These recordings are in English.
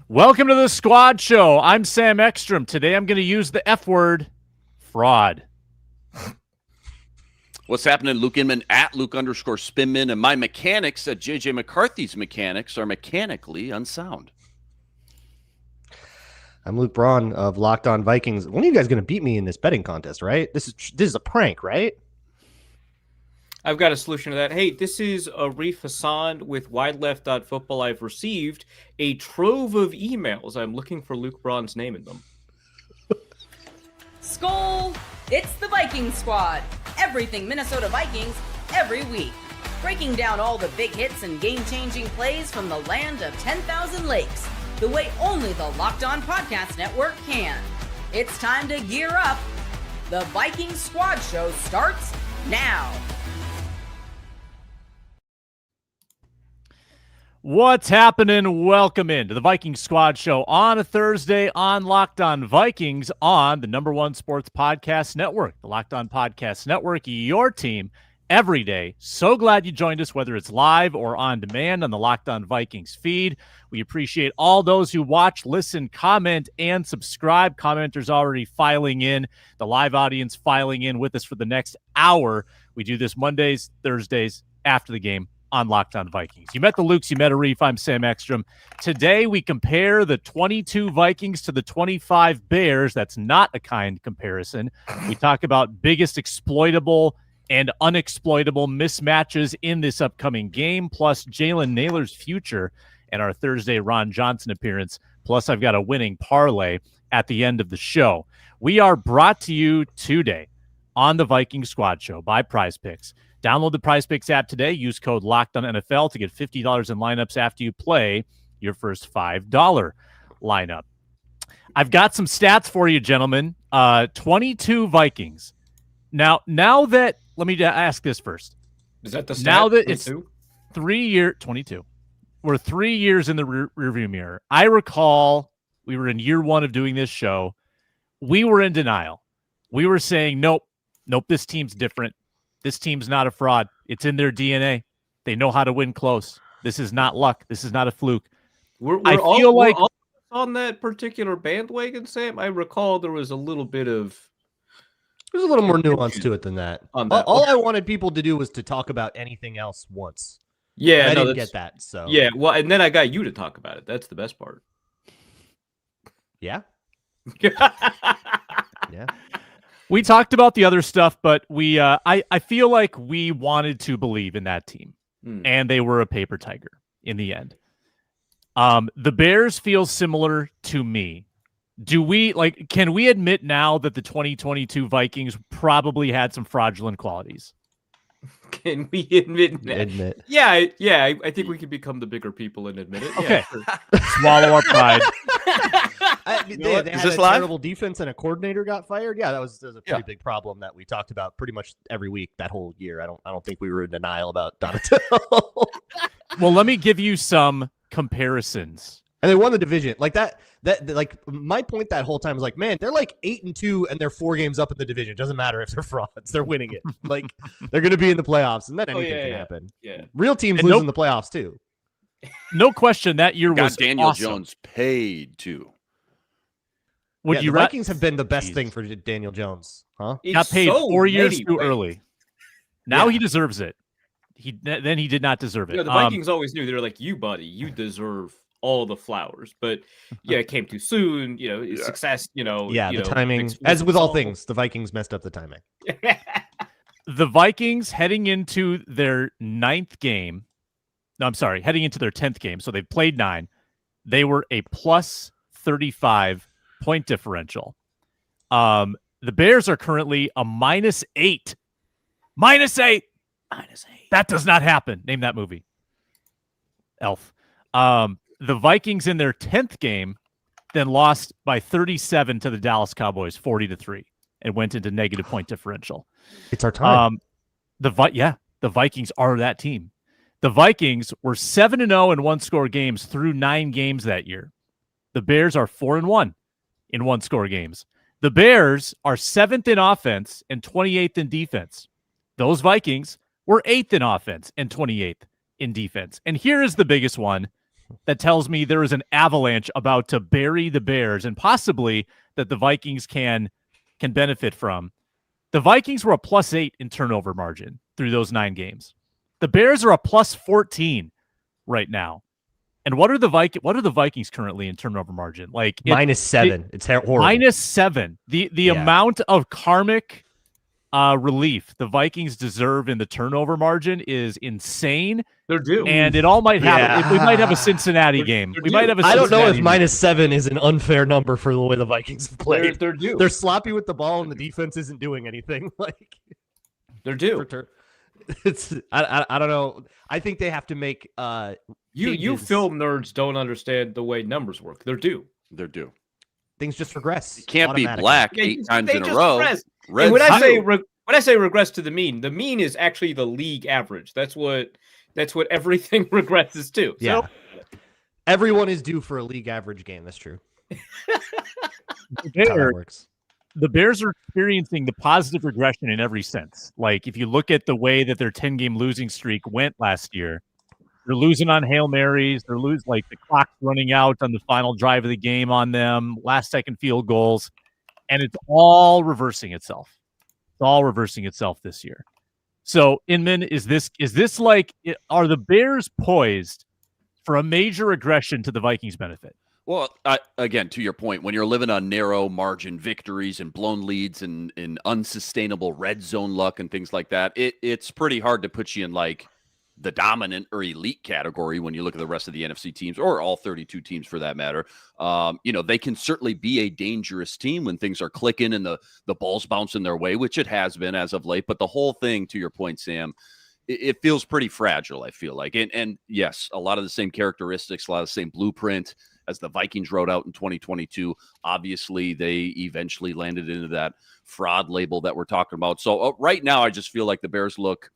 Welcome to the Squad Show. I'm Sam Ekstrom. Today I'm going to use the F word, fraud. What's happening, Luke Inman at Luke_Spinman, and my mechanics at JJ McCarthy's mechanics are mechanically unsound. I'm Luke Braun of Locked On Vikings. One of you guys going to beat me in this betting contest, right? This is a prank, right? I've got a solution to that. Hey, this is Arif Hasan with WideLeft.Football. I've received a trove of emails. I'm looking for Luke Braun's name in them. Skol! It's the Viking Squad. Everything Minnesota Vikings every week. Breaking down all the big hits and game-changing plays from the land of 10,000 lakes. The way only the Locked On Podcast Network can. It's time to gear up. The Viking Squad Show starts now. What's happening? Welcome into the Viking Squad Show on a Thursday on Locked On Vikings on the #1 sports podcast network, the Locked On Podcast Network, your team every day. So glad you joined us, whether it's live or on demand on the Locked On Vikings feed. We appreciate all those who watch, listen, comment, and subscribe. Commenters already filing in, the live audience filing in with us for the next hour. We do this Mondays, Thursdays, after the game on Locked On Vikings. You met the Lukes, you met Arif. I'm Sam Ekstrom. Today we compare the 22 Vikings to the 25 Bears. That's not a kind comparison. We talk about biggest exploitable and unexploitable mismatches in this upcoming game, plus Jalen Nailor's future and our Thursday Ron Johnson appearance. Plus I've got a winning parlay at the end of the show. We are brought to you today on the Viking Squad Show by Prize Picks. Download the Prize Picks app today. Use code LOCKEDONNFL to get $50 in lineups after you play your first $5 lineup. I've got some stats for you, gentlemen. 22 Vikings. Now that, let me ask this first. Is that the stat? Now that 22? it's 22. We're 3 years in the rearview mirror. I recall we were in year one of doing this show. We were in denial. We were saying, nope, this team's different. This team's not a fraud. It's in their DNA. They know how to win close. This is not luck. This is not a fluke. We're all on that particular bandwagon, Sam. I recall there was a little bit of... There's a little more nuance to it than that. All I wanted people to do was to talk about anything else once. Yeah, I didn't get that. So yeah, well, and then I got you to talk about it. That's the best part. Yeah. Yeah. We talked about the other stuff, but I feel like we wanted to believe in that team, and they were a paper tiger in the end. The Bears feel similar to me. Can we admit now that the 2022 Vikings probably had some fraudulent qualities? Can we admit that? Admit. Yeah. I think we can become the bigger people and admit it. Okay. Yeah, sure. Swallow our pride. They had a terrible defense and a coordinator got fired. Yeah, that was a pretty big problem that we talked about pretty much every week that whole year. I don't think we were in denial about Donatello. Well, let me give you some comparisons. And they won the division. Like that my point that whole time was like, man, they're like 8-2 and they're 4 games up in the division. It doesn't matter if they're frauds. They're winning it. Like they're going to be in the playoffs, and then anything can happen. Yeah. Real teams lose in the playoffs too. No question that year was Daniel awesome. Jones paid too. The Vikings have been the best thing for Daniel Jones, huh? Got paid 4 years too early. Now he deserves it. He did not deserve it. Yeah, the Vikings always knew. They were like, you, buddy, you deserve all the flowers. But yeah, it came too soon. Success. The timing. As with all things, the Vikings messed up the timing. The Vikings heading into their 9th game. No, I'm sorry, heading into their 10th game. So they've played 9. They were a plus 35 point differential. The Bears are currently a -8. -8. That does not happen. Name that movie. Elf. The Vikings in their 10th game then lost by 37 to the Dallas Cowboys, 40-3, and went into negative point differential. It's our time. The Vikings are that team. The Vikings were 7-0 in one-score games through 9 games that year. The Bears are 4-1 in one-score games. The Bears are 7th in offense and 28th in defense. Those Vikings were 8th in offense and 28th in defense. And here is the biggest one. that tells me there is an avalanche about to bury the Bears and possibly that the Vikings can benefit from. The Vikings were a +8 in turnover margin through those 9 games. The Bears are a +14 right now. And what are the Vikings currently in turnover margin? Like -7. It's horrible. -7. The amount of karmic relief the Vikings deserve in the turnover margin is insane. They're due. And it all might happen. We might have a Cincinnati game. We might have a I don't know if Cincinnati -7 is an unfair number for the way the Vikings have played. They're due. They're sloppy with the ball, and the defense isn't doing anything. Like they're due. It's I don't know. I think they have to make You film nerds don't understand the way numbers work. They're due. They're due. Things just regress. You can't be black 8 times in a row. And when I say regress to the mean is actually the league average. That's what everything regresses to. Yeah. So, everyone is due for a league average game. That's true. That's how that works. The Bears are experiencing the positive regression in every sense. Like, if you look at the way that their 10-game losing streak went last year, they're losing on Hail Marys. They're like the clock's running out on the final drive of the game on them, last-second field goals, and it's all reversing itself. It's all reversing itself this year. So, Inman, is this like, are the Bears poised for a major regression to the Vikings' benefit? Well, again, to your point, when you're living on narrow margin victories and blown leads and unsustainable red zone luck and things like that, it's pretty hard to put you in like the dominant or elite category when you look at the rest of the NFC teams, or all 32 teams for that matter. They can certainly be a dangerous team when things are clicking and the ball's bouncing their way, which it has been as of late. But the whole thing, to your point, Sam, it feels pretty fragile, I feel like. And yes, a lot of the same characteristics, a lot of the same blueprint as the Vikings wrote out in 2022. Obviously, they eventually landed into that fraud label that we're talking about. So right now, I just feel like the Bears look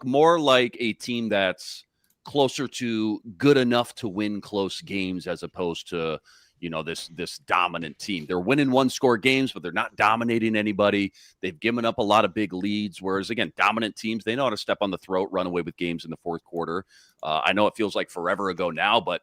more like a team that's closer to good enough to win close games as opposed to, this dominant team. They're winning 1-score games, but they're not dominating anybody. They've given up a lot of big leads, whereas, again, dominant teams, they know how to step on the throat, run away with games in the fourth quarter. I know it feels like forever ago now, but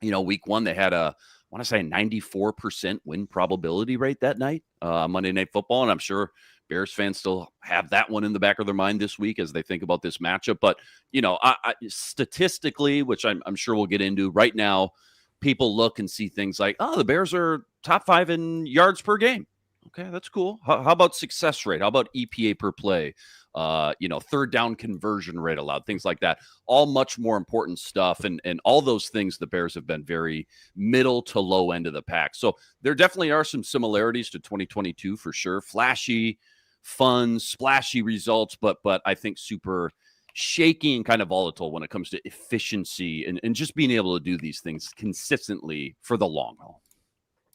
week 1, they had I want to say 94% win probability rate that night, Monday Night Football. And I'm sure Bears fans still have that one in the back of their mind this week as they think about this matchup. But, I statistically, which I'm sure we'll get into right now, people look and see things like, oh, the Bears are top 5 in yards per game. Okay, that's cool. How about success rate? How about EPA per play? Third down conversion rate allowed, things like that. All much more important stuff. And all those things, the Bears have been very middle to low end of the pack. So there definitely are some similarities to 2022 for sure. Flashy, fun, splashy results, but I think super shaky and kind of volatile when it comes to efficiency and just being able to do these things consistently for the long haul.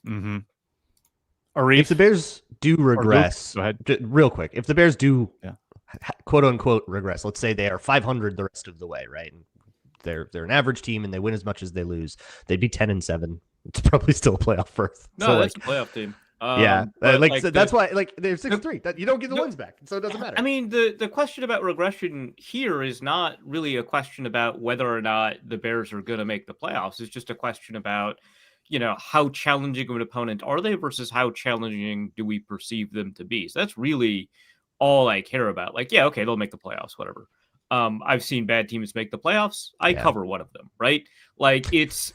Mm-hmm. Arif, if the Bears do regress, go ahead. Real quick, if the Bears do quote unquote regress, let's say they are 500 the rest of the way, right? And they're an average team and they win as much as they lose. They'd be 10-7. It's probably still a playoff berth. No, so that's a playoff team. That's why they're 6-3. You don't get the wins back, so it doesn't matter. I mean, the question about regression here is not really a question about whether or not the Bears are going to make the playoffs. It's just a question about, how challenging of an opponent are they versus how challenging do we perceive them to be. So that's really all I care about. Like, yeah, okay, they'll make the playoffs, whatever. I've seen bad teams make the playoffs. I cover one of them, right? Like it's.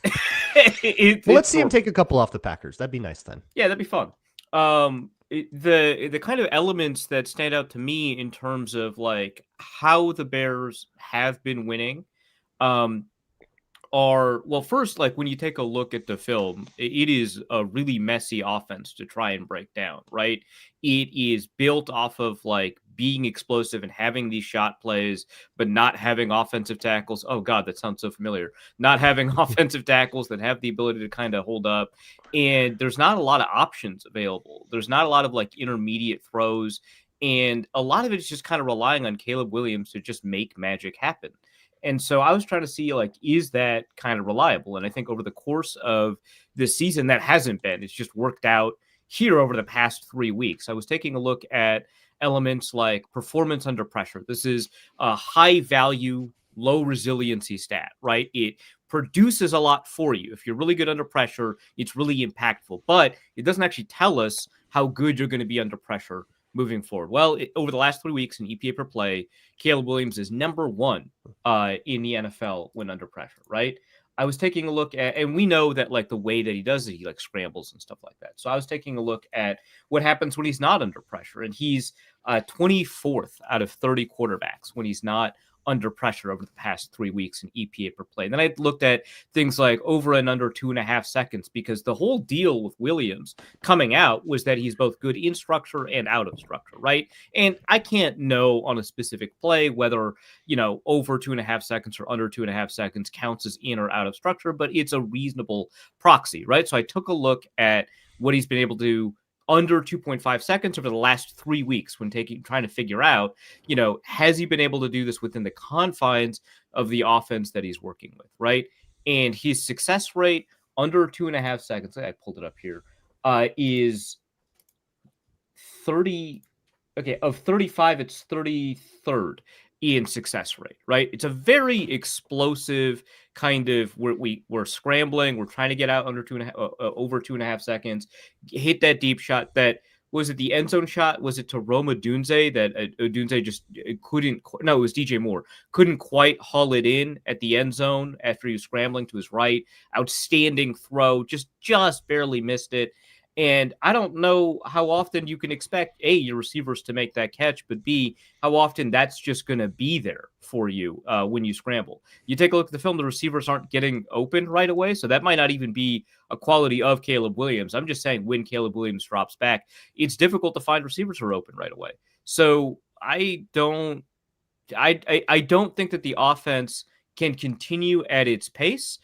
Let's see him take a couple off the Packers. That'd be nice then. Yeah, that'd be fun. The kind of elements that stand out to me in terms of like how the Bears have been winning, are, well, first, like when you take a look at the film, it is a really messy offense to try and break down, right? It is built off of like being explosive and having these shot plays, but not having offensive tackles. Oh God, that sounds so familiar. Not having offensive tackles that have the ability to kind of hold up. And there's not a lot of options available. There's not a lot of like intermediate throws. And a lot of it is just kind of relying on Caleb Williams to just make magic happen. And so I was trying to see, like, is that kind of reliable? And I think over the course of this season, that hasn't been. It's just worked out here over the past 3 weeks. I was taking a look at elements like performance under pressure. This is a high value low resiliency stat, right? It produces a lot for you. If you're really good under pressure, it's really impactful, but it doesn't actually tell us how good you're going to be under pressure moving forward. Well, over the last 3 weeks in EPA per play, Caleb Williams is number 1 in the NFL when under pressure, right? I was taking a look at, and we know that like the way that he does it, he like scrambles and stuff like that. So I was taking a look at what happens when he's not under pressure, and he's 24th out of 30 quarterbacks when he's not under pressure over the past 3 weeks in EPA per play. And then I looked at things like over and under 2.5 seconds, because the whole deal with Williams coming out was that he's both good in structure and out of structure, right? And I can't know on a specific play whether, over 2.5 seconds or under 2.5 seconds counts as in or out of structure, but it's a reasonable proxy, right? So I took a look at what he's been able to do under 2.5 seconds over the last 3 weeks when trying to figure out, has he been able to do this within the confines of the offense that he's working with, right? And his success rate under 2.5 seconds, I pulled it up here, is 30. Okay, of 35, it's 33rd in success rate, right? It's a very explosive kind of we're scrambling, we're trying to get out under over 2.5 seconds, hit that deep shot. That was it, the end zone shot? Was it to Roma Dunze that Dunze just couldn't? No, it was DJ Moore couldn't quite haul it in at the end zone after he was scrambling to his right. Outstanding throw, just barely missed it. And I don't know how often you can expect, A, your receivers to make that catch, but B, how often that's just going to be there for you when you scramble. You take a look at the film, the receivers aren't getting open right away, so that might not even be a quality of Caleb Williams. I'm just saying when Caleb Williams drops back, it's difficult to find receivers who are open right away. So I don't think that the offense can continue at its pace.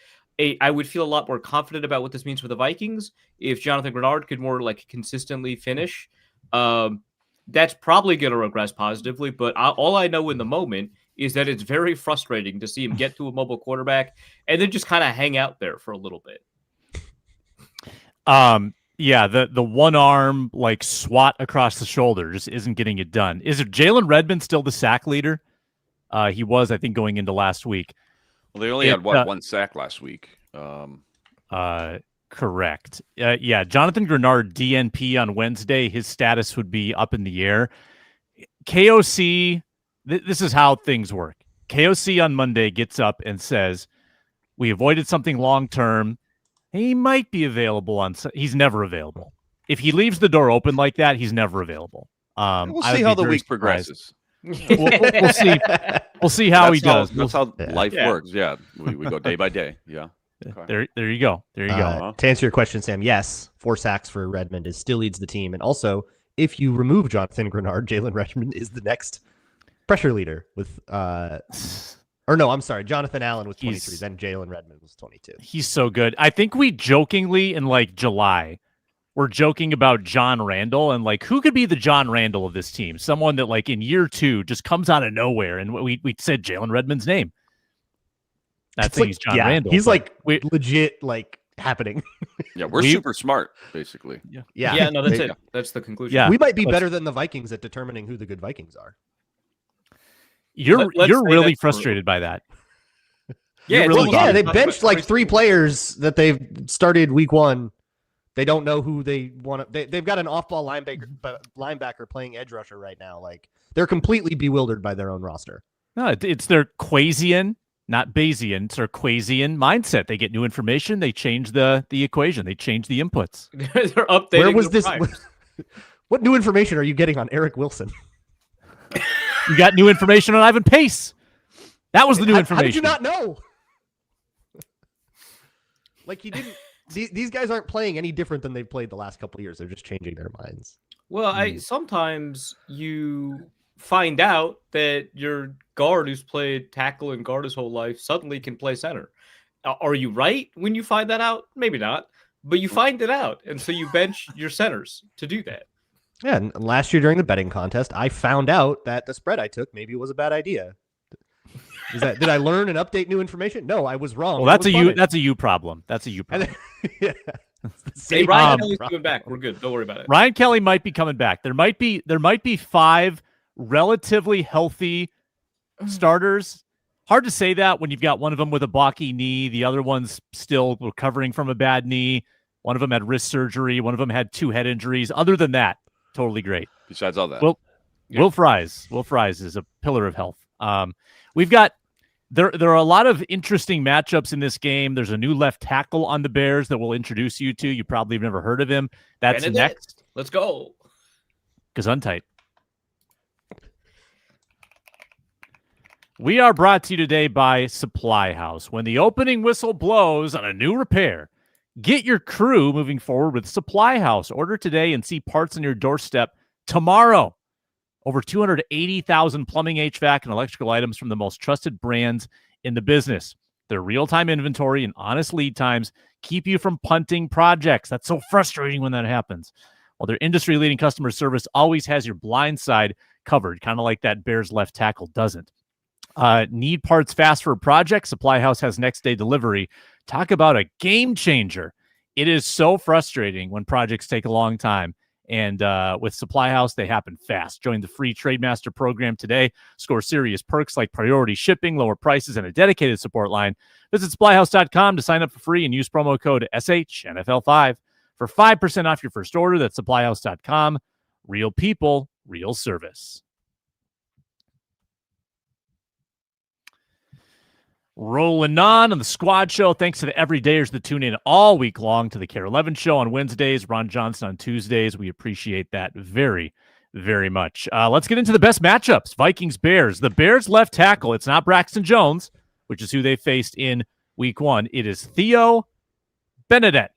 I would feel a lot more confident about what this means for the Vikings if Jonathan Grenard could more like consistently finish. That's probably going to regress positively, but all I know in the moment is that it's very frustrating to see him get to a mobile quarterback and then just kind of hang out there for a little bit. Yeah, the one arm like swat across the shoulder just isn't getting it done. Is it Jalen Redmond still the sack leader? He was, I think, going into last week. Well, they only had one sack last week. Correct. Yeah, Jonathan Grenard DNP on Wednesday. His status would be up in the air. KOC, this is how things work. KOC on Monday gets up and says, "We avoided something long term. He might be available on. He's never available. If he leaves the door open like that, he's never available." We'll see how the week progresses. We'll see. We'll see how he does. That's how life works. Yeah, we go day by day. Yeah. Okay. There you go. There you go. To answer your question, Sam, yes, 4 sacks for Redmond still leads the team, and also if you remove Jonathan Grenard, Jalen Redmond is the next pressure leader with. Or no, I'm sorry, Jonathan Allen was 23. Then Jalen Redmond was 22. He's so good. I think we jokingly in like July. We're joking about John Randall and like who could be the John Randall of this team? Someone that like in year 2 just comes out of nowhere, and we said Jalen Redmond's name. That's like, he's John Randall. He's like legit like happening. Yeah, we're super smart, basically. Yeah. No, that's it. That's the conclusion. Yeah, we might be better than the Vikings at determining who the good Vikings are. You're really frustrated by that. Yeah, really they benched like 3 players that they've started week 1. They don't know who they want to. They've got an off-ball linebacker playing edge rusher right now. Like they're completely bewildered by their own roster. No, it's their Quasian, not Bayesian. It's their Quasian mindset. They get new information. They change the equation. They change the inputs. They're updating. Where was this? What new information are you getting on Eric Wilson? You got new information on Ivan Pace. That was the new information. How did you not know? Like he didn't. These guys aren't playing any different than they've played the last couple of years. They're just changing their minds. Well, sometimes you find out that your guard who's played tackle and guard his whole life suddenly can play center. Are you right when you find that out? Maybe not, but you find it out, and so you bench your centers to do that. Yeah, and last year during the betting contest, I found out that the spread I took maybe was a bad idea. Did I learn and update new information? No, I was wrong. Well, that's a you problem. That's a you problem. Yeah. Hey, Ryan Kelly's coming back. We're good. Don't worry about it. Ryan Kelly might be coming back. There might be 5 relatively healthy starters hard to say that when you've got one of them with a balky knee, the other one's still recovering from a bad knee. One of them had wrist surgery. One of them had 2 head injuries. Other than that, totally great. Besides all that. Will Fries is a pillar of health. We've got there are a lot of interesting matchups in this game. There's a new left tackle on the Bears that we'll introduce you to. You probably have never heard of him. That's Benedict. next. Let's go. Gesundheit. We are brought to you today by Supply House. When the opening whistle blows on a new repair, get your crew moving forward with Supply House. Order today and see parts on your doorstep tomorrow. Over 280,000 plumbing, HVAC, and electrical items from the most trusted brands in the business. Their real-time inventory and honest lead times keep you from punting projects. That's so frustrating when that happens. While their industry-leading customer service always has your blind side covered, kind of like that Bears left tackle doesn't. Need parts fast for a project? Supply House has next-day delivery. Talk about a game changer. It is so frustrating when projects take a long time. And with Supply House, they happen fast. Join the free Trademaster program today. Score serious perks like priority shipping, lower prices, and a dedicated support line. Visit supplyhouse.com to sign up for free and use promo code SHNFL5 for 5% off your first order. That's supplyhouse.com. Real people, real service. Rolling on the Squad Show. Thanks to the everydayers that tune in all week long to the Care 11 Show on Wednesdays, Ron Johnson on Tuesdays. We appreciate that very, very much. Let's get into the best matchups. Vikings-Bears. The Bears left tackle. It's not Braxton Jones, which is who they faced in week 1. It is Theo Benedict.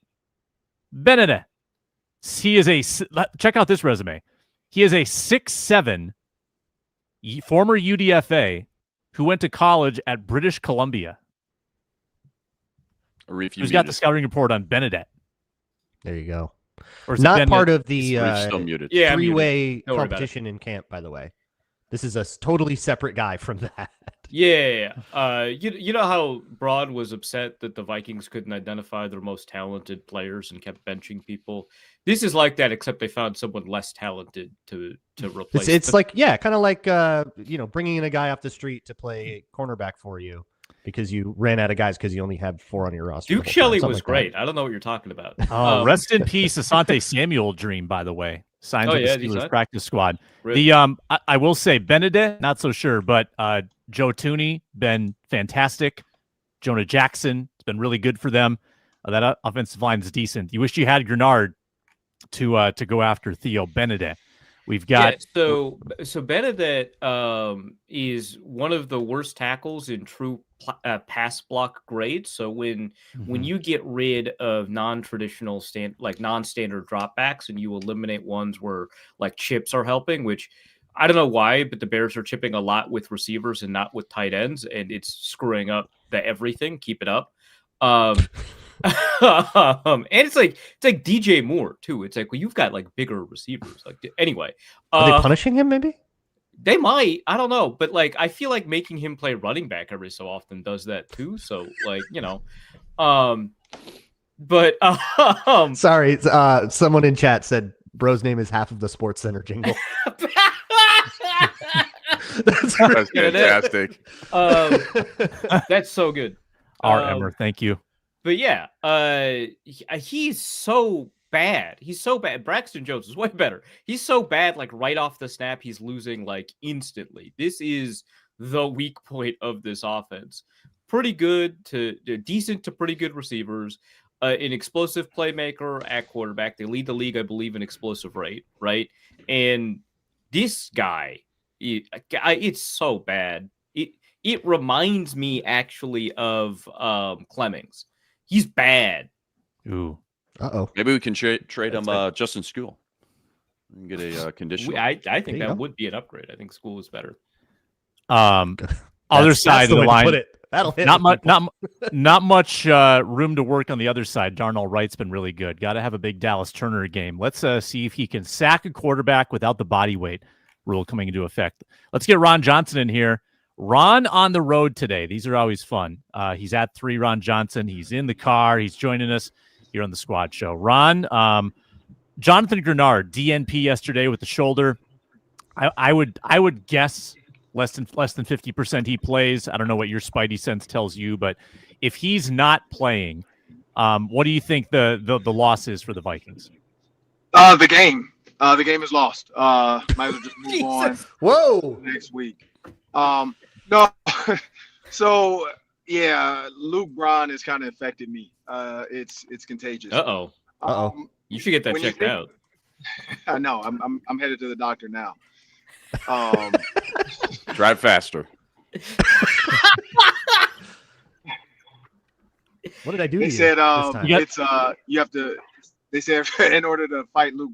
He is check out this resume. He is a 6'7", former UDFA, who went to college at British Columbia. Arif, Who's got the scouting report on Benedict? There you go. Or Not part of the still muted. Yeah, three-way competition in camp, by the way. This is a totally separate guy from that. Yeah. You know how Braun was upset that the Vikings couldn't identify their most talented players and kept benching people? This is like that, except they found someone less talented to replace. It's like, yeah, kind of like bringing in a guy off the street to play cornerback for you because you ran out of guys because you only had 4 on your roster. Duke Shelley was great. I don't know what you're talking about. Rest in peace, Asante Samuel Dream, by the way. Signed with the Steelers practice squad. Really? I will say Benedict, not so sure, but Joe Tooney, been fantastic. Jonah Jackson, it's been really good for them. That offensive line is decent. You wish you had Grenard to go after Theo Benedict. We've got so Benedict is one of the worst tackles in true pass block grade. So when you get rid of non-traditional non-standard dropbacks and you eliminate ones where like chips are helping, which I don't know why, but the Bears are chipping a lot with receivers and not with tight ends, and it's screwing up the everything. Keep it up. And it's like DJ Moore too. It's like, well, you've got like bigger receivers. Like anyway, are they punishing him? Maybe they might. I don't know, but like I feel like making him play running back every so often does that too. So like but sorry, someone in chat said bro's name is half of the Sports Center jingle. That's fantastic. That's so good. Emmer, thank you. But yeah, he's so bad. He's so bad. Braxton Jones is way better. He's so bad, like right off the snap, he's losing like instantly. This is the weak point of this offense. Pretty good to decent to pretty good receivers. An explosive playmaker at quarterback. They lead the league, I believe, in explosive rate, right? And this guy, it's so bad. It reminds me actually of Clemmings. He's bad. Ooh. Uh-oh. Maybe we can trade him Justin School. We can get a condition. I think that would be an upgrade. I think School is better. Other side of the line. That'll hit. Not much room to work on the other side. Darnell Wright's been really good. Got to have a big Dallas Turner game. Let's see if he can sack a quarterback without the body weight rule coming into effect. Let's get Ron Johnson in here. Ron on the road today. These are always fun. He's at 3 Ron Johnson. He's in the car. He's joining us here on the Squad Show. Ron, Jonathan Grenard, DNP yesterday with the shoulder. I would guess less than 50% he plays. I don't know what your spidey sense tells you, but if he's not playing, what do you think the loss is for the Vikings? The game. The game is lost. Might as well just move on. Whoa! Next week. No. So yeah, Luke Braun has kind of affected me. It's contagious. You should get that checked out. I know. I'm headed to the doctor now. Drive faster. What did I do? They to said you this it's you have to. They said in order to fight Luke,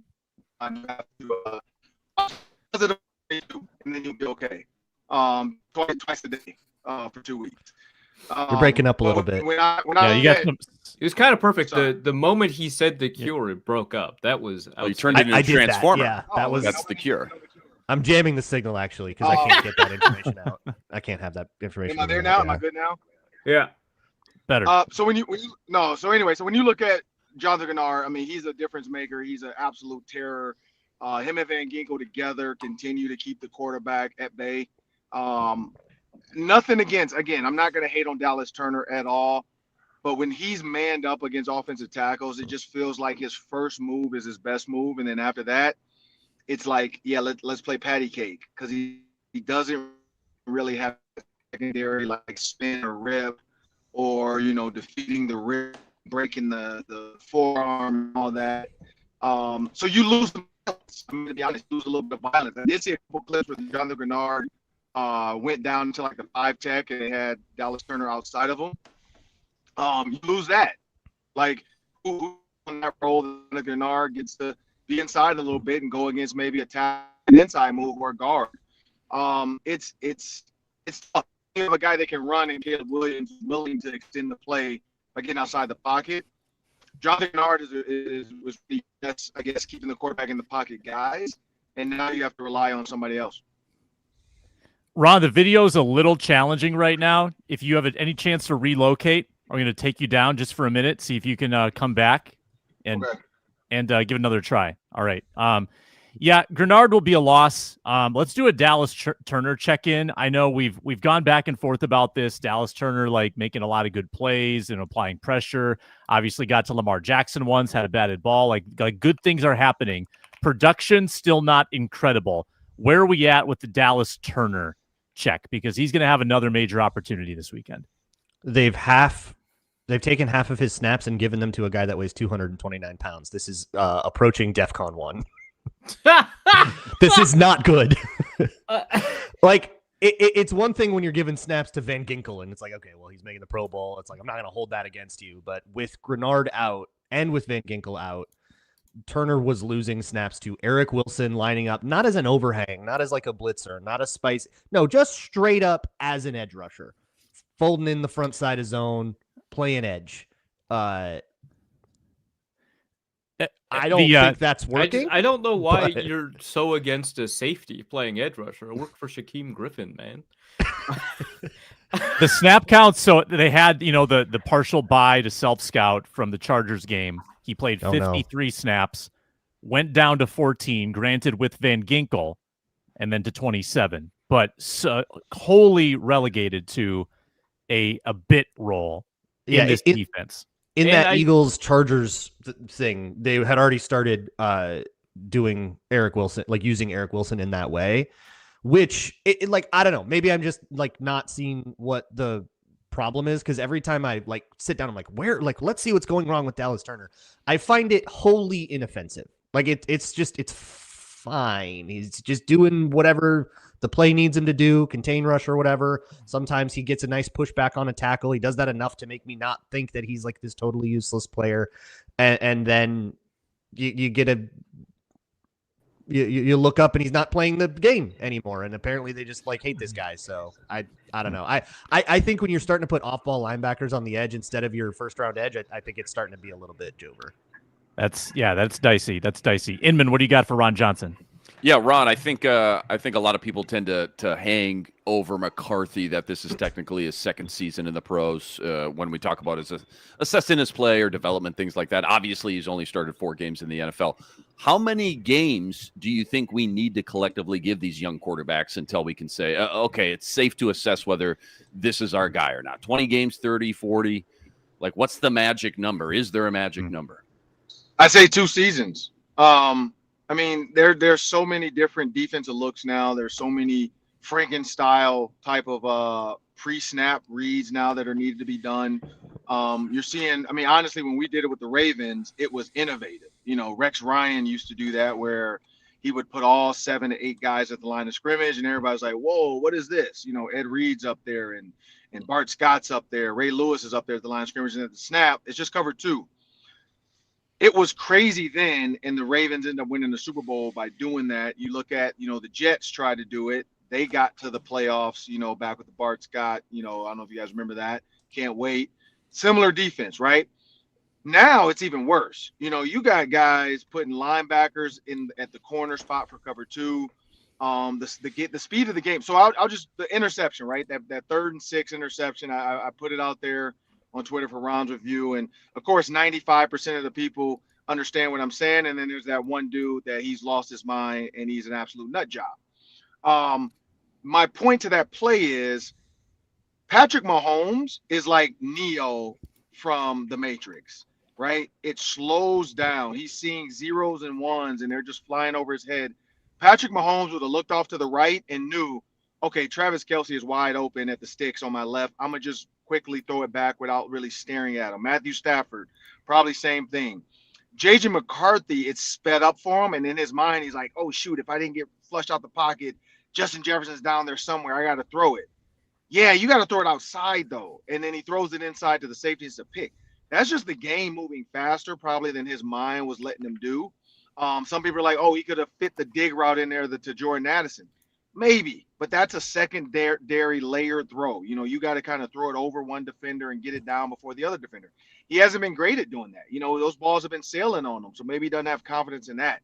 you have to positive, and then you'll be okay. Twice a day for 2 weeks. You're breaking up a little bit. It was kind of perfect. The moment he said the cure, it broke up. That was. You turned it into a transformer. That's the cure. I'm jamming the signal actually because I can't get that information out. I can't have that information. Am I there now? Am I good now? Yeah. Better. So when you look at Jonathan Gennard, I mean, he's a difference maker. He's an absolute terror. Him and Van Ginkel together continue to keep the quarterback at bay. Nothing against. Again, I'm not going to hate on Dallas Turner at all, but when he's manned up against offensive tackles, it just feels like his first move is his best move, and then after that, it's like, yeah, let's play patty cake because he doesn't really have a secondary like spin or rip or defeating the rib, breaking the forearm, and all that. So you lose the balance. I mean, to be honest, you lose a little bit of violence. I did see a couple clips where Jonathan Gennard went down to like a 5 tech and they had Dallas Turner outside of him. You lose that. Like who on that role, Gennard gets to be inside a little bit and go against maybe an inside move or a guard. It's tough. You have a guy that can run and Caleb Williams is willing to extend the play by getting outside the pocket. Jonathan Gennard was the best, I guess, keeping the quarterback in the pocket guys, and now you have to rely on somebody else. Ron, the video is a little challenging right now. If you have any chance to relocate, I'm going to take you down just for a minute, see if you can come back and give another try. All right. Yeah, Gennard will be a loss. Let's do a Dallas Turner check-in. I know we've gone back and forth about this. Dallas Turner like making a lot of good plays and applying pressure. Obviously got to Lamar Jackson once, had a batted ball. Like good things are happening. Production still not incredible. Where are we at with the Dallas Turner check? Because he's going to have another major opportunity this weekend. They've taken half of his snaps and given them to a guy that weighs 229 pounds. This is approaching DEFCON 1. This is not good. Like it's one thing when you're giving snaps to Van Ginkel and it's like, okay, well, he's making the Pro Bowl. It's like, I'm not going to hold that against you. But with Gennard out and with Van Ginkel out, Turner was losing snaps to Eric Wilson lining up, not as an overhang, not as like a blitzer, not a spice. No, just straight up as an edge rusher, folding in the front side of zone, playing edge. I don't think that's working. I don't know why you're so against a safety playing edge rusher. It worked for Shaquem Griffin, man. The snap counts, so they had, the partial bye to self-scout from the Chargers game. He played 53 snaps, went down to 14, granted with Van Ginkel, and then to 27, but wholly relegated to a bit role in this defense. In that Eagles-Chargers thing, they had already started doing Eric Wilson, like using Eric Wilson in that way, which, I don't know. Maybe I'm just, not seeing what the problem is, because every time I, sit down, I'm like, let's see what's going wrong with Dallas Turner. I find it wholly inoffensive. It's fine. He's just doing whatever the play needs him to do, contain rush or whatever. Sometimes he gets a nice pushback on a tackle. He does that enough to make me not think that he's like this totally useless player. And then you get you look up and he's not playing the game anymore. And apparently they just hate this guy. So I don't know. I think when you're starting to put off-ball linebackers on the edge instead of your first-round edge, I think it's starting to be a little bit Jover. That's dicey. That's dicey. Inman, what do you got for Ron Johnson? Yeah, Ron, I think a lot of people tend to hang over McCarthy that this is technically his second season in the pros when we talk about his assessing his play or development, things like that. Obviously, he's only started 4 games in the NFL. How many games do you think we need to collectively give these young quarterbacks until we can say, okay, it's safe to assess whether this is our guy or not? 20 games, 30, 40? Like, what's the magic number? Is there a magic number? I say 2 seasons. I mean, there's so many different defensive looks now. There's so many Franken-style type of pre-snap reads now that are needed to be done. You're seeing, I mean, honestly, when we did it with the Ravens, it was innovative. You know, Rex Ryan used to do that where he would put all 7 to 8 guys at the line of scrimmage, and everybody's like, whoa, what is this? You know, Ed Reed's up there and Bart Scott's up there. Ray Lewis is up there at the line of scrimmage, and at the snap, it's just cover 2. It was crazy then, and the Ravens ended up winning the Super Bowl by doing that. You look at, you know, the Jets tried to do it. They got to the playoffs, you know, back with the Bart Scott. You know, I don't know if you guys remember that. Can't wait. Similar defense, right? Now it's even worse. You know, you got guys putting linebackers in at the corner spot for cover 2. The speed of the game. So I'll just the interception, right? That 3rd and 6 interception. I put it out there on Twitter for Ron's review. And of course, 95% of the people understand what I'm saying. And then there's that one dude that he's lost his mind and he's an absolute nut job. My point to that play is Patrick Mahomes is like Neo from the Matrix, right? It slows down. He's seeing zeros and ones and they're just flying over his head. Patrick Mahomes would have looked off to the right and knew, okay, Travis Kelce is wide open at the sticks on my left. I'm going to just quickly throw it back without really staring at him. Matthew Stafford, probably same thing. J.J. McCarthy, it's sped up for him. And in his mind, he's like, oh, shoot, if I didn't get flushed out the pocket, Justin Jefferson's down there somewhere. I got to throw it. Yeah, you got to throw it outside, though. And then he throws it inside to the safety. It's a pick. That's just the game moving faster probably than his mind was letting him do. Some people are like, oh, he could have fit the dig route in there to Jordan Addison. Maybe, but that's a secondary layered throw. You know, you got to kind of throw it over one defender and get it down before the other defender. He hasn't been great at doing that. You know, those balls have been sailing on him, so maybe he doesn't have confidence in that.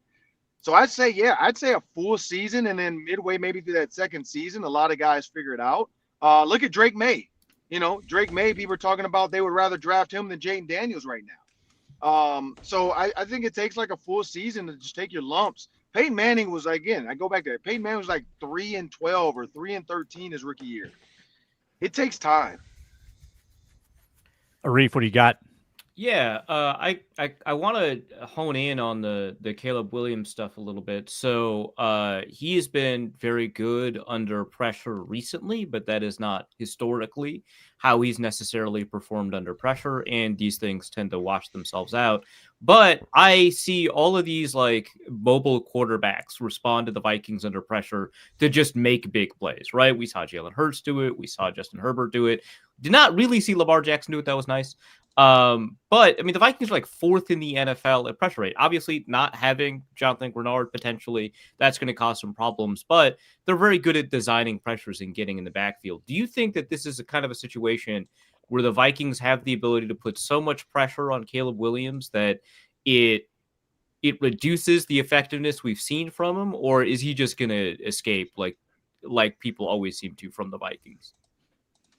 So I'd say a full season, and then midway maybe through that second season, a lot of guys figure it out. Look at Drake May. You know, Drake May, people are talking about they would rather draft him than Jaden Daniels right now. So I think it takes like a full season to just take your lumps. Peyton Manning was, again, I go back to it. Peyton Manning was like 3-12 or 3-13 his rookie year. It takes time. Arif, what do you got? Yeah, I want to hone in on the Caleb Williams stuff a little bit. So he has been very good under pressure recently, but that is not historically how he's necessarily performed under pressure, and these things tend to wash themselves out. But I see all of these like mobile quarterbacks respond to the Vikings under pressure to just make big plays, right? We saw Jalen Hurts do it. We saw Justin Herbert do it. Did not really see Lamar Jackson do it. That was nice. But I mean, the Vikings are like 4th in the NFL at pressure rate. Obviously, not having Jonathan Grenard potentially, that's going to cause some problems, but they're very good at designing pressures and getting in the backfield. Do you think that this is a kind of a situation where the Vikings have the ability to put so much pressure on Caleb Williams that it reduces the effectiveness we've seen from him, or is he just going to escape like people always seem to from the Vikings?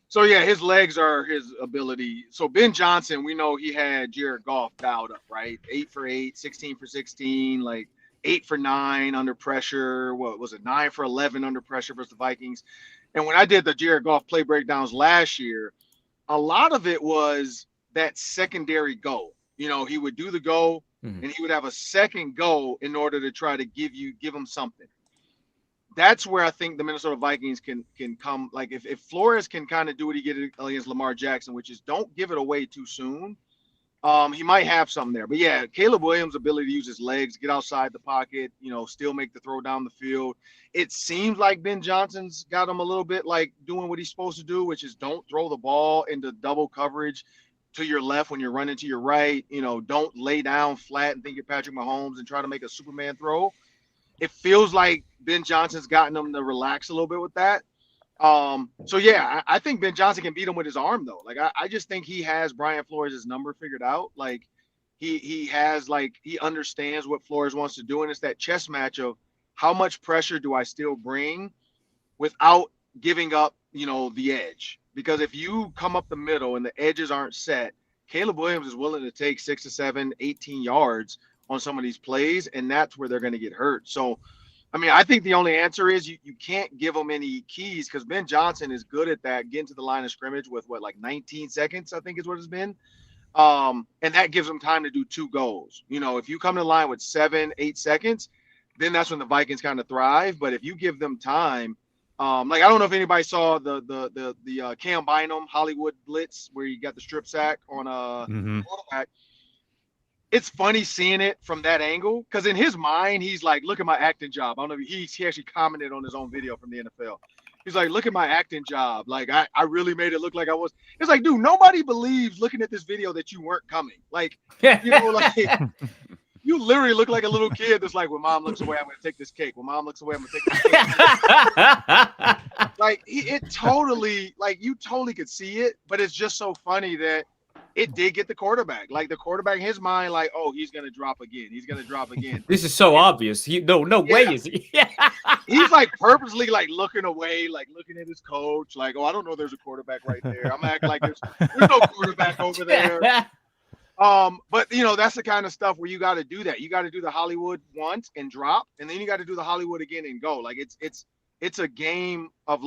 So, yeah, his legs are his ability. So, Ben Johnson, we know he had Jared Goff dialed up, right? 8 for 8, 16 for 16, like 8 for 9 under pressure. What was it? 9 for 11 under pressure versus the Vikings. And when I did the Jared Goff play breakdowns last year, a lot of it was that secondary go. You know, he would do the go and he would have a second go in order to try to give him something. That's where I think the Minnesota Vikings can come. Like if Flores can kind of do what he did against Lamar Jackson, which is don't give it away too soon, he might have something there. But yeah, Caleb Williams' ability to use his legs, get outside the pocket, you know, still make the throw down the field. It seems like Ben Johnson's got him a little bit like doing what he's supposed to do, which is don't throw the ball into double coverage to your left when you're running to your right. You know, don't lay down flat and think you're Patrick Mahomes and try to make a Superman throw. It feels like Ben Johnson's gotten them to relax a little bit with that. So yeah, I think Ben Johnson can beat him with his arm though. Like I just think he has Brian Flores' number figured out. Like he has, like, he understands what Flores wants to do, and it's that chess match of how much pressure do I still bring without giving up, the edge? Because if you come up the middle and the edges aren't set, Caleb Williams is willing to take 6 to 7, 18 yards on some of these plays, and that's where they're going to get hurt. So, I mean, I think the only answer is you can't give them any keys, because Ben Johnson is good at that, getting to the line of scrimmage with 19 seconds, I think is what it's been. And that gives them time to do 2 goals. If you come to the line with 7, 8 seconds, then that's when the Vikings kind of thrive. But if you give them time, I don't know if anybody saw the Cam Bynum Hollywood blitz where he got the strip sack on a quarterback. It's funny seeing it from that angle, because in his mind, he's like, look at my acting job. I don't know if he actually commented on his own video from the NFL. He's like, look at my acting job. Like, I really made it look like I was. It's like, dude, nobody believes looking at this video that you weren't coming. Like, you literally look like a little kid that's like, when mom looks away, I'm going to take this cake. When mom looks away, I'm going to take this cake. Like, it totally, you totally could see it, but it's just so funny that it did get the quarterback. Like, the quarterback in his mind, like, oh, he's going to drop again. He's going to drop again. This is so obvious. No way is he. He's like purposely looking away, looking at his coach, like, oh, I don't know there's a quarterback right there. I'm acting like there's no quarterback over there. But that's the kind of stuff where you got to do that. You got to do the Hollywood once and drop, and then you got to do the Hollywood again and go. Like, it's a game of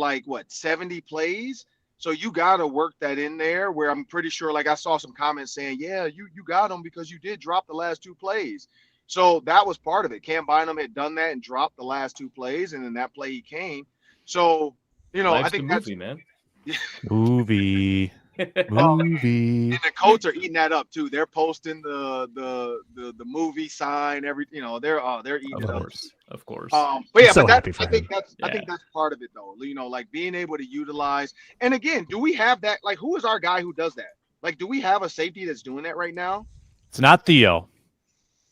70 plays. So you got to work that in there, where I'm pretty sure, I saw some comments saying, yeah, you got them because you did drop the last 2 plays. So that was part of it. Cam Bynum had done that and dropped the last 2 plays, and then that play he came. So, I think that's movie, man. Movie. And the Colts are eating that up too. They're posting the movie sign, everything. They're eating it up. Of course. But yeah, So but happy for I think that's part of it though. Being able to utilize. And again, do we have that? Who is our guy who does that? Do we have a safety that's doing that right now? It's not Theo.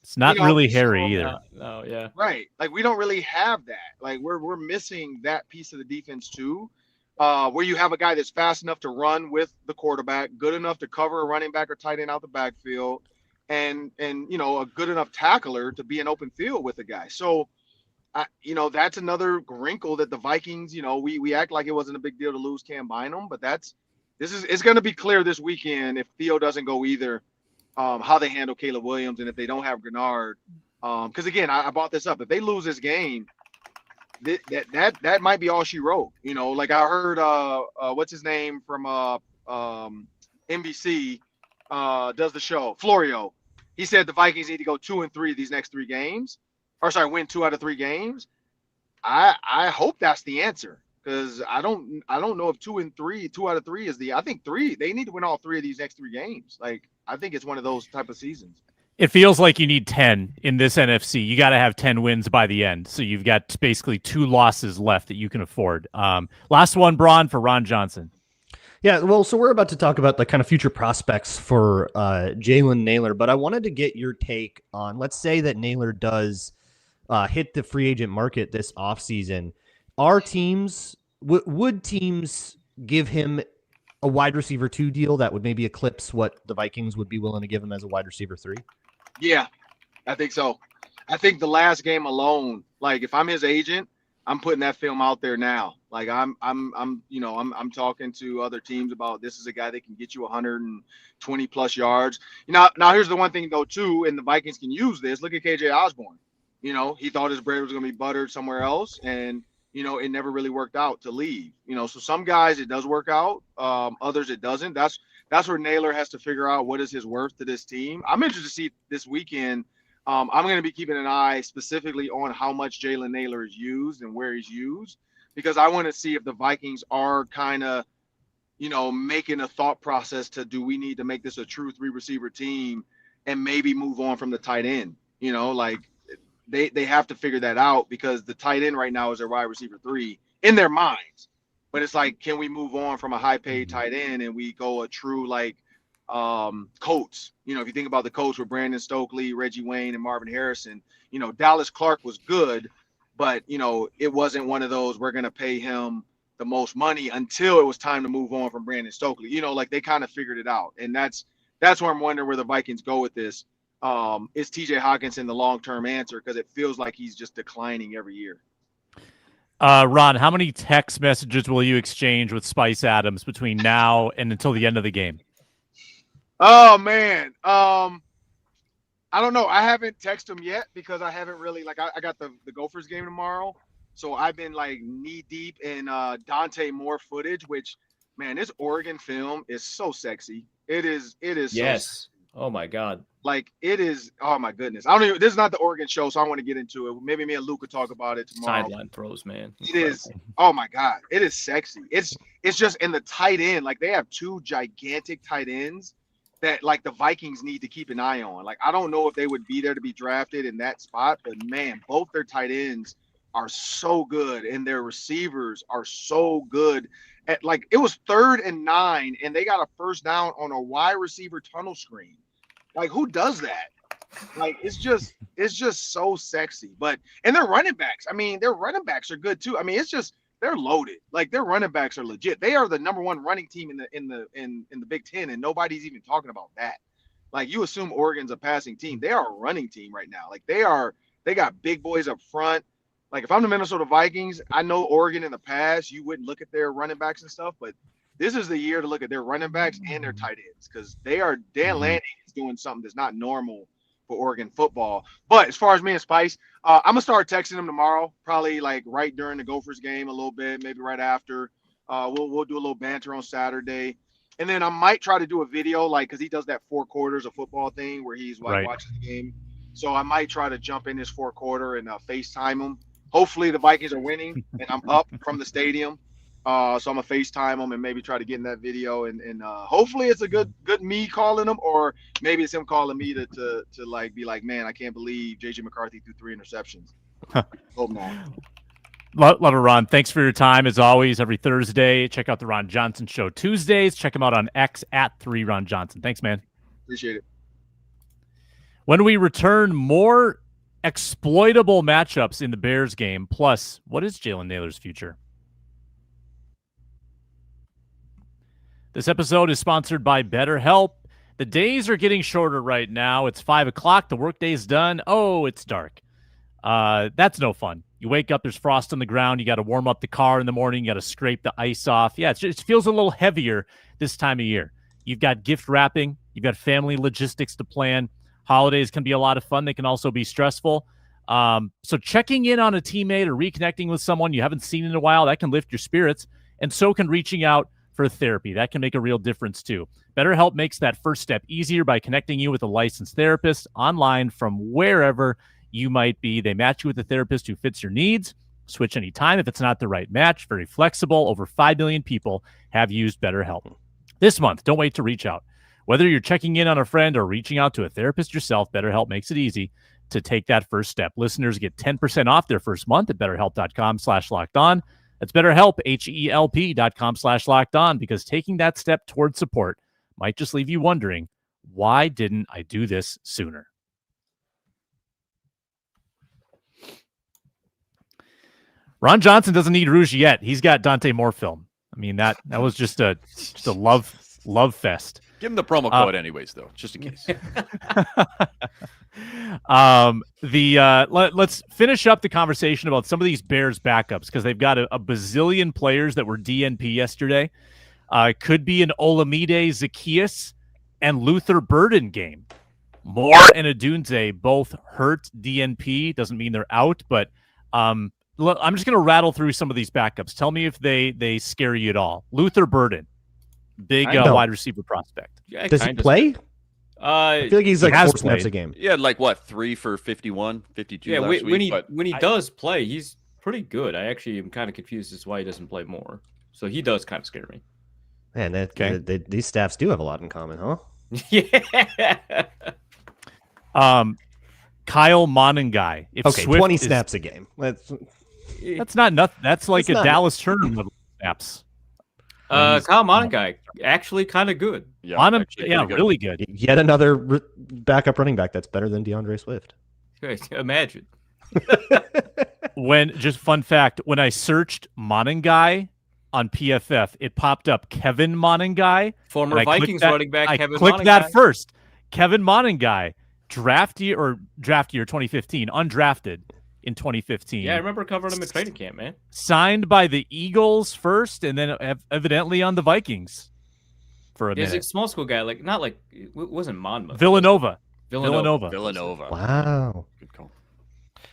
It's not really Harry either. No, yeah. Right. We don't really have that. We're missing that piece of the defense too. Where you have a guy that's fast enough to run with the quarterback, good enough to cover a running back or tight end out the backfield, and a good enough tackler to be an open field with a guy. So, that's another wrinkle that the Vikings, we act like it wasn't a big deal to lose Cam Bynum, but it's going to be clear this weekend if Theo doesn't go either, how they handle Caleb Williams, and if they don't have Grenard. Because again, I brought this up. If they lose this game, that might be all she wrote. I heard what's his name from NBC does the show, Florio. He said the Vikings need to go 2-3 these next 3 games, win 2 out of 3 games. I hope that's the answer, because I don't know if 2-3, 2 out of 3 is I think 3. They need to win all 3 of these next 3 games. I think it's one of those type of seasons. It feels like you need 10 in this NFC. You got to have 10 wins by the end. So you've got basically 2 losses left that you can afford. Last one, Braun, for Ron Johnson. Yeah, well, so we're about to talk about the kind of future prospects for Jalen Nailor, but I wanted to get your take on, let's say that Nailor does hit the free agent market this offseason. Are teams, would teams give him a wide receiver 2 deal that would maybe eclipse what the Vikings would be willing to give him as a wide receiver 3? Yeah, I think so. I think the last game alone, if I'm his agent, I'm putting that film out there now. I'm talking to other teams about, this is a guy that can get you 120 plus yards. Now here's the one thing though too, and the Vikings can use this. Look at KJ Osborne. He thought his bread was going to be buttered somewhere else, and it never really worked out to leave. So some guys it does work out, others it doesn't. That's where Nailor has to figure out what is his worth to this team. I'm interested to see this weekend. I'm going to be keeping an eye specifically on how much Jalen Nailor is used and where he's used, because I want to see if the Vikings are kind of, making a thought process to, do we need to make this a true 3 receiver team and maybe move on from the tight end? They have to figure that out, because the tight end right now is their wide receiver 3 in their minds. But it's can we move on from a high paid tight end and we go a true Colts? If you think about the Colts with Brandon Stokely, Reggie Wayne, and Marvin Harrison, Dallas Clark was good, but it wasn't one of those, we're going to pay him the most money until it was time to move on from Brandon Stokely. They kind of figured it out. And that's where I'm wondering where the Vikings go with this. is TJ Hawkinson the long-term answer? Because it feels like he's just declining every year. Ron, how many text messages will you exchange with Spice Adams between now and until the end of the game? Oh man. I don't know. I haven't texted him yet because I haven't really I got the Gophers game tomorrow. So I've been like knee deep in Dante Moore footage, which man, this Oregon film is so sexy. It is Yes. so Oh my God. like it is. Oh my goodness. I don't even. This is not the Oregon show, so I want to get into it. Maybe me and Luke could talk about it tomorrow. Sideline throws, man. It is. Oh my God. It is sexy. It's just in the tight end. Like they have two gigantic tight ends that like the Vikings need to keep an eye on. Like I don't know if they would be there to be drafted in that spot, but man, both their tight ends are so good and their receivers are so good. At like it was 3rd and 9 and they got a first down on a wide receiver tunnel screen. Like who does that? Like it's just so sexy. But and their running backs, I mean, their running backs are good too. I mean, it's just they're loaded. Like their running backs are legit. They are the number 1 running team in the Big Ten, and nobody's even talking about that. Like you assume Oregon's a passing team. They are a running team right now. Like they got big boys up front. Like if I'm the Minnesota Vikings, I know Oregon in the past, you wouldn't look at their running backs and stuff, but this is the year to look at their running backs and their tight ends because Dan Lanning is doing something that's not normal for Oregon football. But as far as me and Spice, I'm gonna start texting him tomorrow, probably like right during the Gophers game a little bit, maybe right after. We'll do a little banter on Saturday, and then I might try to do a video like because he does that 4 quarters of football thing where he's like watching the game. So I might try to jump in this 4 quarter and FaceTime him. Hopefully the Vikings are winning and I'm up from the stadium. So I'm gonna FaceTime him and maybe try to get in that video and hopefully it's a good me calling him, or maybe it's him calling me to like be like, man, I can't believe JJ McCarthy threw 3 interceptions. Hope not. Love it, Ron. Thanks for your time as always. Every Thursday, check out the Ron Johnson Show Tuesdays. Check him out on X at 3Ron Johnson. Thanks, man. Appreciate it. When we return, more exploitable matchups in the Bears game. Plus, what is Jalen Nailor's future? This episode is sponsored by BetterHelp. The days are getting shorter right now. It's 5 o'clock. The workday's done. Oh, it's dark. That's no fun. You wake up, there's frost on the ground. You got to warm up the car in the morning. You got to scrape the ice off. Yeah, it feels a little heavier this time of year. You've got gift wrapping. You've got family logistics to plan. Holidays can be a lot of fun. They can also be stressful. So checking in on a teammate or reconnecting with someone you haven't seen in a while, that can lift your spirits. And so can reaching out for therapy. That can make a real difference too. BetterHelp makes that first step easier by connecting you with a licensed therapist online from wherever you might be. They match you with a therapist who fits your needs. Switch anytime if it's not the right match. Very flexible. Over 5 million people have used BetterHelp. This month, don't wait to reach out. Whether you're checking in on a friend or reaching out to a therapist yourself, BetterHelp makes it easy to take that first step. Listeners get 10% off their first month at BetterHelp.com/lockedon. That's BetterHelp, HELP.com/lockedon, because taking that step towards support might just leave you wondering, why didn't I do this sooner? Ron Johnson doesn't need Rouge yet. He's got Dante Moore film. I mean, that was just a love fest. Give him the promo code anyways, though, just in case. Let's finish up the conversation about some of these Bears backups because they've got a bazillion players that were DNP yesterday. Could be an Olamide Zaccheaus and Luther Burden game. Moore and Adunze both hurt DNP. Doesn't mean they're out, but I'm just going to rattle through some of these backups. Tell me if they scare you at all. Luther Burden, big wide receiver prospect. Yeah, Does he play? I feel like he's like 4 snaps a game. Yeah, like what, 3 for 51, 52 Yeah, last week, when he does play, he's pretty good. I actually am kind of confused as to why he doesn't play more. So he does kind of scare me. Man, these staffs do have a lot in common, huh? Yeah. Kyle Monangai. Okay, 20 snaps a game. That's not nothing. That's like a Dallas Turner level snaps. Kyle Monangai, actually kind of good. Yeah, really good. Yet another backup running back that's better than DeAndre Swift. Imagine. Just fun fact, when I searched Monangai on PFF, it popped up Kevin Monangai. Former Vikings running back Kevin Monangai. I clicked that first. Kevin Monangai. draft year 2015, undrafted in 2015. Yeah, I remember covering him at training camp, man. Signed by the Eagles first, and then evidently on the Vikings for a There's minute. a small school guy, not like it wasn't Monmouth. Villanova. Wow. Good call.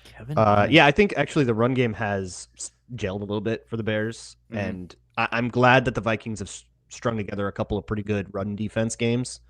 Kevin. Yeah, I think actually the run game has gelled a little bit for the Bears, and I'm glad that the Vikings have strung together a couple of pretty good run defense games,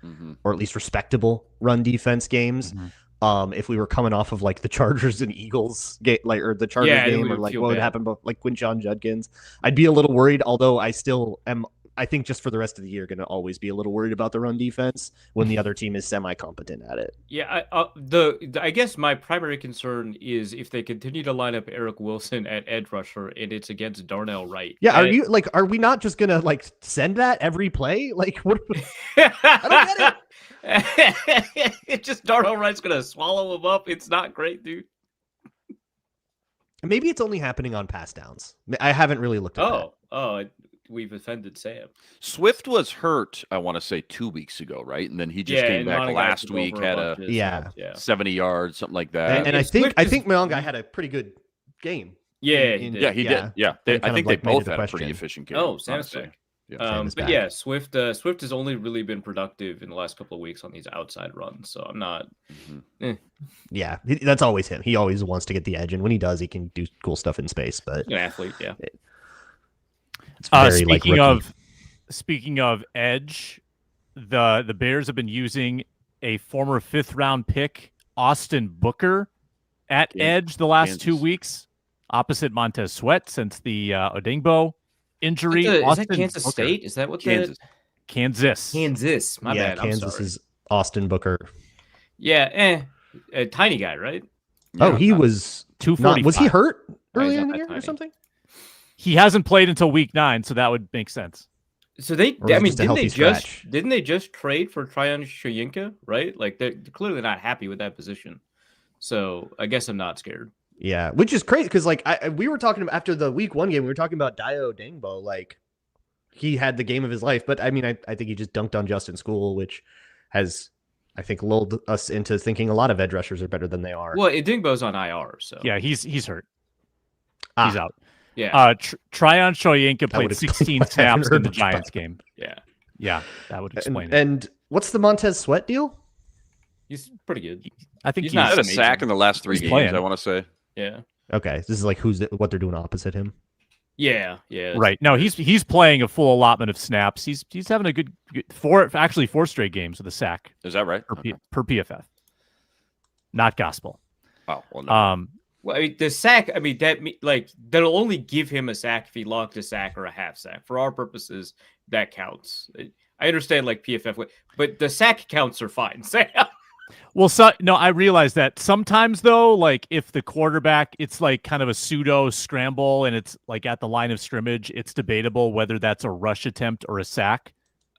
or at least respectable run defense games. If we were coming off of like the Chargers and Eagles game, or the Chargers game, or like what would happen, like Quinshon Judkins, I'd be a little worried. Although I still am. I think just for the rest of the year, going to always be a little worried about the run defense when the other team is semi-competent at it. Yeah, I guess my primary concern is if they continue to line up Eric Wilson at edge rusher and it's against Darnell Wright. Yeah, are we not just gonna like send that every play? Like, what? I don't get it. It's just Darnell Wright's gonna swallow him up. It's not great, dude. Maybe it's only happening on pass downs. I haven't really looked at that. We've offended Sam. Swift was hurt, I want to say 2 weeks ago, right? And then he just came back last week, had a 70 yards, something like that. And I think Mongai had a pretty good game. Yeah, he did. Yeah, I think they both had a pretty efficient game. Oh, Sam's back. But yeah, Swift has only really been productive in the last couple of weeks on these outside runs, so I'm not. Yeah, that's always him. He always wants to get the edge, and when he does, he can do cool stuff in space. But an athlete, yeah. Speaking of edge, the Bears have been using a former 5th round pick, Austin Booker, at edge the last 2 weeks, opposite Montez Sweat since the Odingbo injury. Is that Kansas Booker. State? Is that what Kansas? Kansas. My bad. Kansas is Austin Booker. Yeah, a tiny guy, right? Oh, he was 245. Was he hurt earlier in the year or something? He hasn't played until week 9, so that would make sense. So didn't they just trade for Tryon Shoyinka, right? Like they're clearly not happy with that position. So I guess I'm not scared. Yeah, which is crazy because like we were talking about after the week 1 game, we were talking about Dio Dangbo, like he had the game of his life. But I mean, I think he just dunked on Justin School, which has I think lulled us into thinking a lot of edge rushers are better than they are. Well, Dingbo's on IR, so yeah, he's hurt. He's out. Yeah. Tryon Shoyinka played 16 snaps in the Giants game. Yeah, that would explain it. And what's the Montez Sweat deal? He's pretty good. I think he's not had a sack in the last 3 games. Playing. I want to say. Yeah. Okay, this is like what they're doing opposite him. Yeah. Right. No, he's playing a full allotment of snaps. He's having a good 4 straight games with a sack. Is that right? Per PFF. Not gospel. Oh, well, no. Well, I mean, the sack. I mean, that'll only give him a sack if he logged a sack or a half sack. For our purposes, that counts. I understand like PFF, but the sack counts are fine. Sam. Well, no, I realize that sometimes though, like if the quarterback, it's like kind of a pseudo scramble and it's like at the line of scrimmage, it's debatable whether that's a rush attempt or a sack.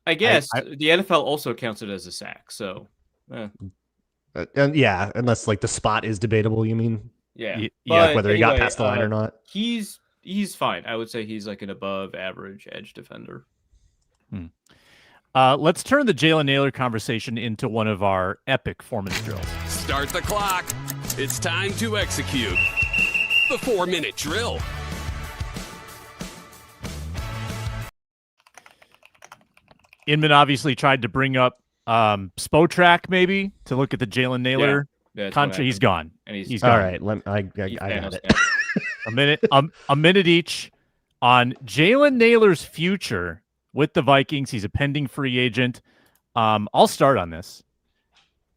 I guess the NFL also counts it as a sack. So, and yeah, unless like the spot is debatable, you mean? Yeah, whether he got past the line or not. He's fine. I would say he's like an above average edge defender. Let's turn the Jalen Nailor conversation into one of our epic foreman's drills. Start the clock. It's time to execute the 4-minute drill. Inman obviously tried to bring up Spotrac maybe to look at the Jalen Nailor contract. He's gone. And he's gone. All right. I got it. a minute each on Jalen Nailor's future with the Vikings. He's a pending free agent. I'll start on this.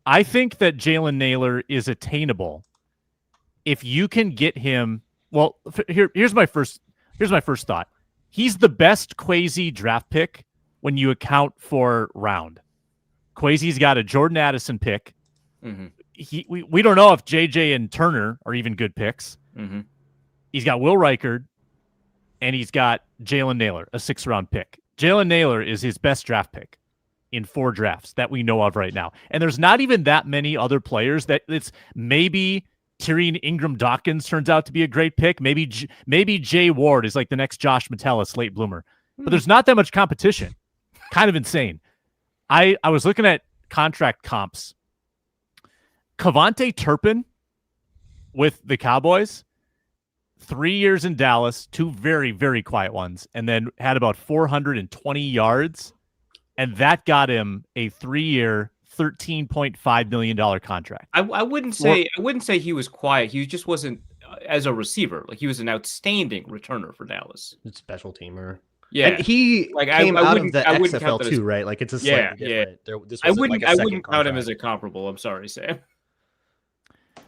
I think that Jalen Nailor is attainable if you can get him. Well, here's my first thought. He's the best Kwesi draft pick when you account for round. Kwesi's got a Jordan Addison pick. We don't know if JJ and Turner are even good picks. He's got Will Reichard, and he's got Jalen Nailor, a 6th-round pick. Jalen Nailor is his best draft pick in 4 drafts that we know of right now. And there's not even that many other players that it's maybe Tyrion Ingram-Dawkins turns out to be a great pick. Maybe Jay Ward is like the next Josh Metellus late bloomer. But there's not that much competition. Kind of insane. I was looking at contract comps. Kevontae Turpin with the Cowboys, 3 years in Dallas, 2 very, very quiet ones, and then had about 420 yards, and that got him a 3-year, $13.5 million contract. I wouldn't say he was quiet. He just wasn't as a receiver. Like, he was an outstanding returner for Dallas. Special teamer. Yeah, and he came out of the XFL too, right? Like, it's a slightly different. I wouldn't count him as a comparable. I'm sorry, Sam.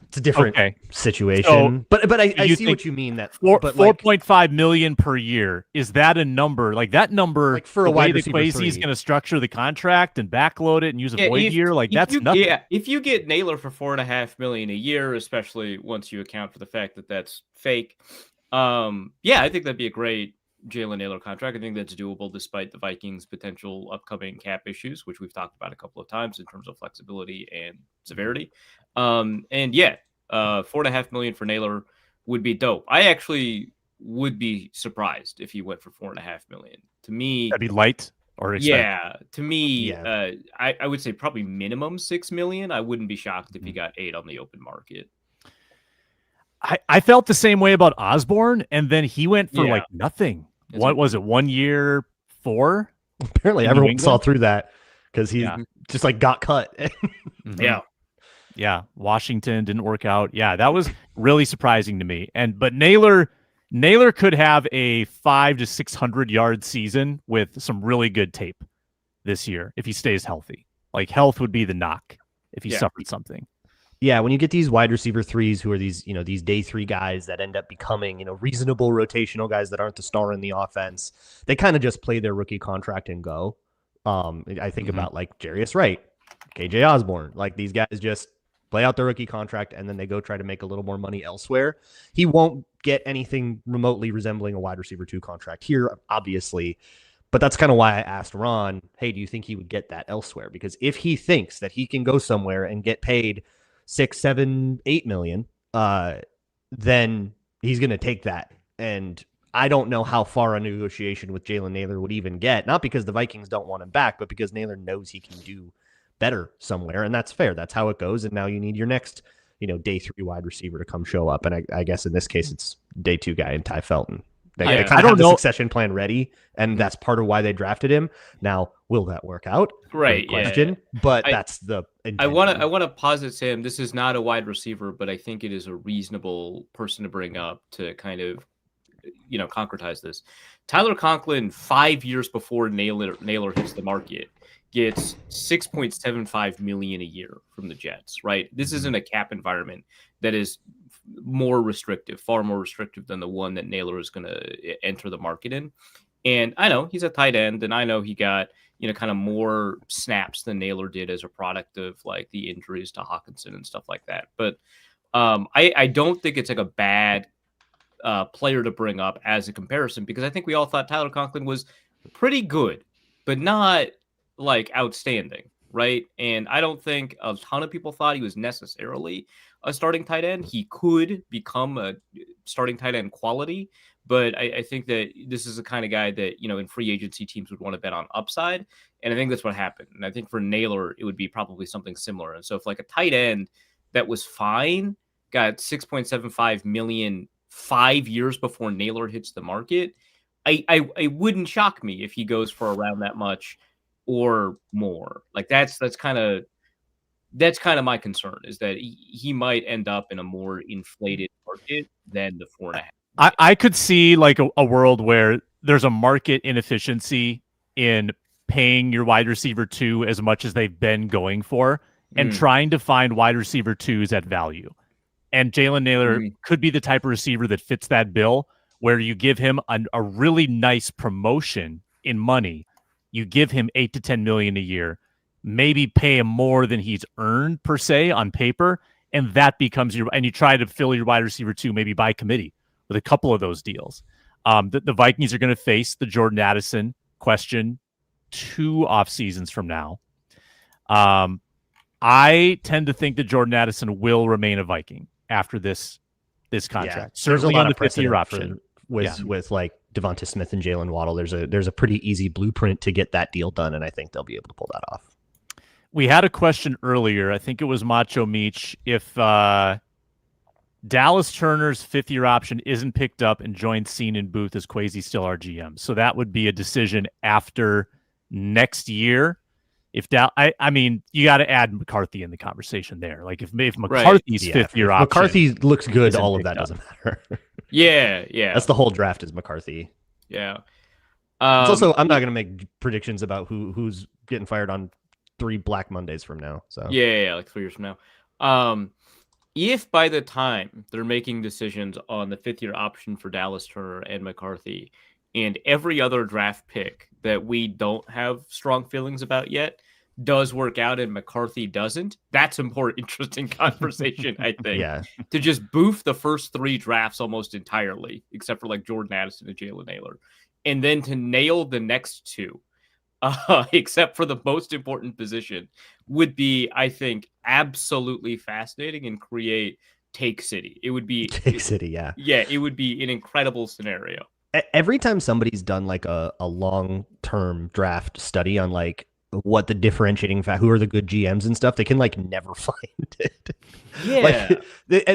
It's a different situation, so, but I see what you mean. That $4.5 million per year, is that a number? Like, that number, like, for a wide receiver, Kwesi's going to structure the contract and backload it and use a void year, like, that's nothing. Yeah, if you get Nailor for $4.5 million a year, especially once you account for the fact that that's fake, I think that'd be a great Jalen Nailor contract. I think that's doable despite the Vikings' potential upcoming cap issues, which we've talked about a couple of times in terms of flexibility and severity. $4.5 million for Nailor would be dope. I actually would be surprised if he went for $4.5 million. To me, that'd be light. Or to me, I would say probably minimum $6 million. I wouldn't be shocked if he got 8 on the open market. I felt the same way about Osborne, and then he went for like nothing. What was it? 1 year, 4? Apparently, everyone saw through that because he just like got cut. Yeah. Washington didn't work out. Yeah, that was really surprising to me. But Nailor could have a 500 to 600 yard season with some really good tape this year if he stays healthy. Like, health would be the knock if he suffered something. Yeah, when you get these wide receiver threes who are these day 3 guys that end up becoming, reasonable rotational guys that aren't the star in the offense, they kind of just play their rookie contract and go. I think about like Jarius Wright, KJ Osborne, like these guys just play out their rookie contract and then they go try to make a little more money elsewhere. He won't get anything remotely resembling a wide receiver 2 contract here, obviously. But that's kind of why I asked Ron, hey, do you think he would get that elsewhere? Because if he thinks that he can go somewhere and get paid 6, 7, 8 million, then he's going to take that. And I don't know how far a negotiation with Jalen Nailor would even get, not because the Vikings don't want him back, but because Nailor knows he can do better somewhere. And that's fair. That's how it goes. And now you need your next, day 3 wide receiver to come show up. And I guess in this case, it's day 2 guy in Ty Felton. They kind of have the succession plan ready, and that's part of why they drafted him. Now, will that work out? Right. Great question. But that's the intention. I want to posit, Sam, this is not a wide receiver, but I think it is a reasonable person to bring up to kind of, concretize this. Tyler Conklin, 5 years before Nailor hits the market, gets $6.75 million a year from the Jets, right? This isn't a cap environment that is more restrictive, far more restrictive than the one that Nailor is going to enter the market in. And I know he's a tight end, and I know he got, kind of more snaps than Nailor did as a product of like the injuries to Hawkinson and stuff like that. But I don't think it's like a bad player to bring up as a comparison, because I think we all thought Tyler Conklin was pretty good, but not like outstanding, right? And I don't think a ton of people thought he was necessarily a starting tight end. He could become a starting tight end quality, but I think that this is the kind of guy that, in free agency teams would want to bet on upside. And I think that's what happened. And I think for Nailor, it would be probably something similar. And so if like a tight end that was fine, got $6.75 million 5 years before Nailor hits the market, I wouldn't shock me if he goes for around that much or more. Like that's kind of my concern, is that he might end up in a more inflated market than the 4.5. I could see like a world where there's a market inefficiency in paying your wide receiver 2 as much as they've been going for, and trying to find wide receiver 2s at value. And Jalen Nailor could be the type of receiver that fits that bill, where you give him a really nice promotion in money. You give him $8 to $10 million a year, maybe pay him more than he's earned per se on paper, and that becomes and you try to fill your wide receiver 2 maybe by committee with a couple of those deals. The Vikings are going to face the Jordan Addison question 2 off seasons from now. I tend to think that Jordan Addison will remain a Viking after this contract. Certainly on the 5th-year option with like Devonta Smith and Jalen Waddle. There's a pretty easy blueprint to get that deal done, and I think they'll be able to pull that off. We had a question earlier. I think it was Macho Meach. If Dallas Turner's fifth-year option isn't picked up and joins Scene in Booth, is Kwesi still our GM? So that would be a decision after next year. If I mean, you got to add McCarthy in the conversation there. Like if McCarthy's fifth-year option, McCarthy looks good. All of that doesn't matter. Yeah. That's the whole draft is McCarthy. Yeah. It's also, I'm not going to make predictions about who's getting fired on 3 Black Mondays from now. So yeah, like 3 years from now. If by the time they're making decisions on the fifth-year option for Dallas Turner and McCarthy and every other draft pick that we don't have strong feelings about yet does work out and McCarthy doesn't, that's a more interesting conversation, I think. Yeah. To just boof the first 3 drafts almost entirely, except for like Jordan Addison and Jalen Nailor, and then to nail the next 2. Except for the most important position, would be, I think, absolutely fascinating and create Take City. It would be Take City, yeah. Yeah, it would be an incredible scenario. Every time somebody's done like a long-term draft study on like what the differentiating fact, who are the good GMs and stuff, they can like never find it. Yeah.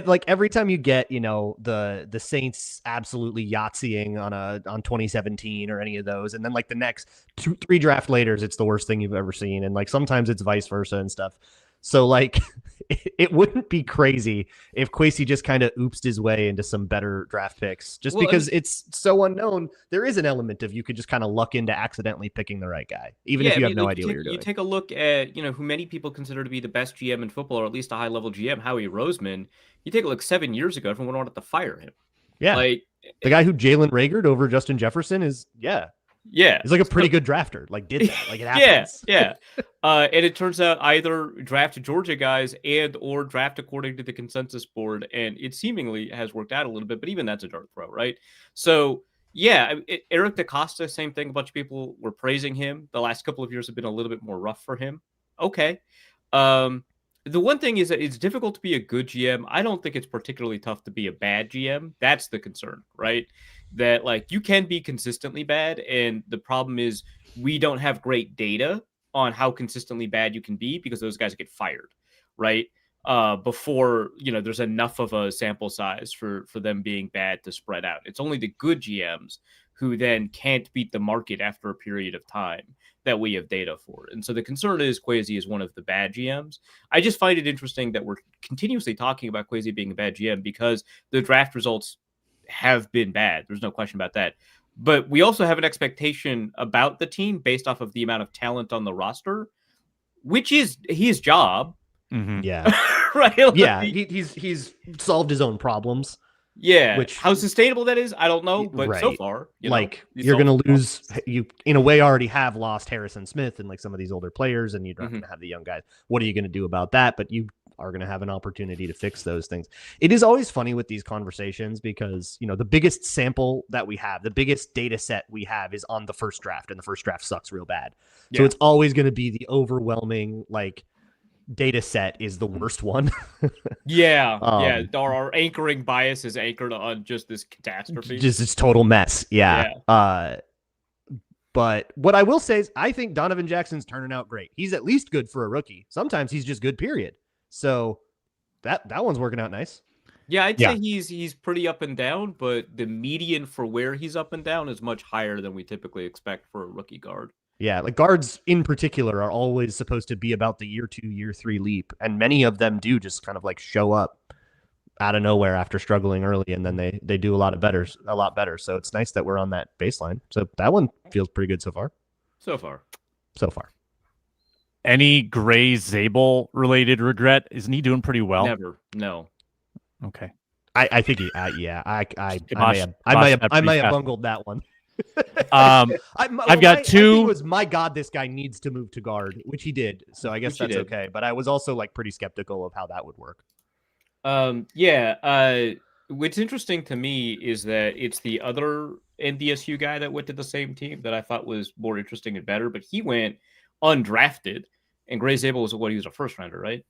like every time you get, the Saints absolutely Yahtzeeing on 2017 or any of those, and then like the next 2-3 draft later, it's the worst thing you've ever seen. And like sometimes it's vice versa and stuff. So like it wouldn't be crazy if Kwesi just kind of oopsed his way into some better draft picks just because it's so unknown. There is an element of you could just kind of luck into accidentally picking the right guy, even if you have no idea what you're doing. You take a look at, who many people consider to be the best GM in football, or at least a high level GM, Howie Roseman. You take a look 7 years ago, everyone wanted to fire him. Yeah. Like the guy who Jalen Ragered over Justin Jefferson is, yeah. He's like a pretty good drafter. Like did that. Like it happens. Yeah. And it turns out either draft Georgia guys or draft according to the consensus board. And it seemingly has worked out a little bit, but even that's a dart throw, right? So yeah, Eric DaCosta, same thing. A bunch of people were praising him. The last couple of years have been a little bit more rough for him. Okay. The one thing is that it's difficult to be a good GM. I don't think it's particularly tough to be a bad GM. That's the concern, right? That like you can be consistently bad, and the problem is we don't have great data on how consistently bad you can be because those guys get fired, right? Before there's enough of a sample size for them being bad to spread out. It's only the good GMs who then can't beat the market after a period of time that we have data for. And so the concern is Kwesi is one of the bad GMs. I just find it interesting that we're continuously talking about Kwesi being a bad GM because the draft results have been bad. There's no question about that. But we also have an expectation about the team based off of the amount of talent on the roster, which is his job. Mm-hmm. Yeah. Right? Like, yeah. He's solved his own problems. Yeah. Which, how sustainable that is, I don't know. But so far, you're going to lose. You, in a way, already have lost Harrison Smith and like some of these older players, and you're not going to have the young guys. What are you going to do about that? But you are going to have an opportunity to fix those things. It is always funny with these conversations because, the biggest sample that we have, the biggest data set we have is on the first draft, and the first draft sucks real bad. Yeah. So it's always going to be the overwhelming, data set is the worst one. Yeah. Our anchoring bias is anchored on just this catastrophe. Just this total mess. Yeah. But what I will say is I think Donovan Jackson's turning out great. He's at least good for a rookie. Sometimes he's just good, period. So that one's working out nice. Yeah, I'd say he's pretty up and down, but the median for where he's up and down is much higher than we typically expect for a rookie guard. Yeah, like guards in particular are always supposed to be about the year 2, year 3 leap, and many of them do just kind of show up out of nowhere after struggling early, and then they do a lot better. So it's nice that we're on that baseline. So that one feels pretty good so far. So far. Any Gray Zabel related regret? Isn't he doing pretty well? Never. No. Okay. I think he. I may have bungled that one. I've got 2. It was, my God, this guy needs to move to guard, which he did. So I guess that's okay. But I was also pretty skeptical of how that would work. What's interesting to me is that it's the other NDSU guy that went to the same team that I thought was more interesting and better, but he went undrafted, and Gray Zabel was he was a first rounder, right?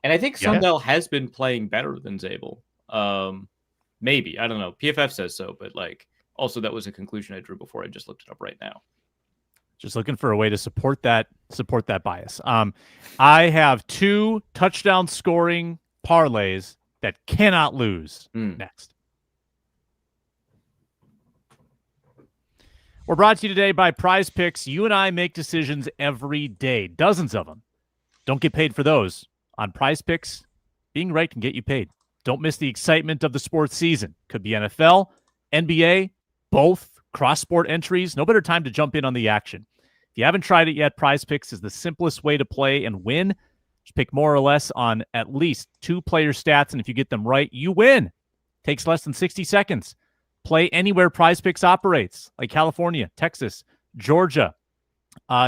And I think Sundell has been playing better than Zabel. Maybe, I don't know. PFF says so, but also that was a conclusion I drew before I just looked it up right now. Just looking for a way to support that bias. I have 2 touchdown scoring parlays that cannot lose next. We're brought to you today by Prize Picks. You and I make decisions every day, dozens of them. Don't get paid for those. On Prize Picks, being right can get you paid. Don't miss the excitement of the sports season. Could be NFL, NBA, both, cross-sport entries. No better time to jump in on the action. If you haven't tried it yet, Prize Picks is the simplest way to play and win. Just pick more or less on at least 2 player stats, and if you get them right, you win. Takes less than 60 seconds. Play anywhere Prize Picks operates, like California, Texas, Georgia.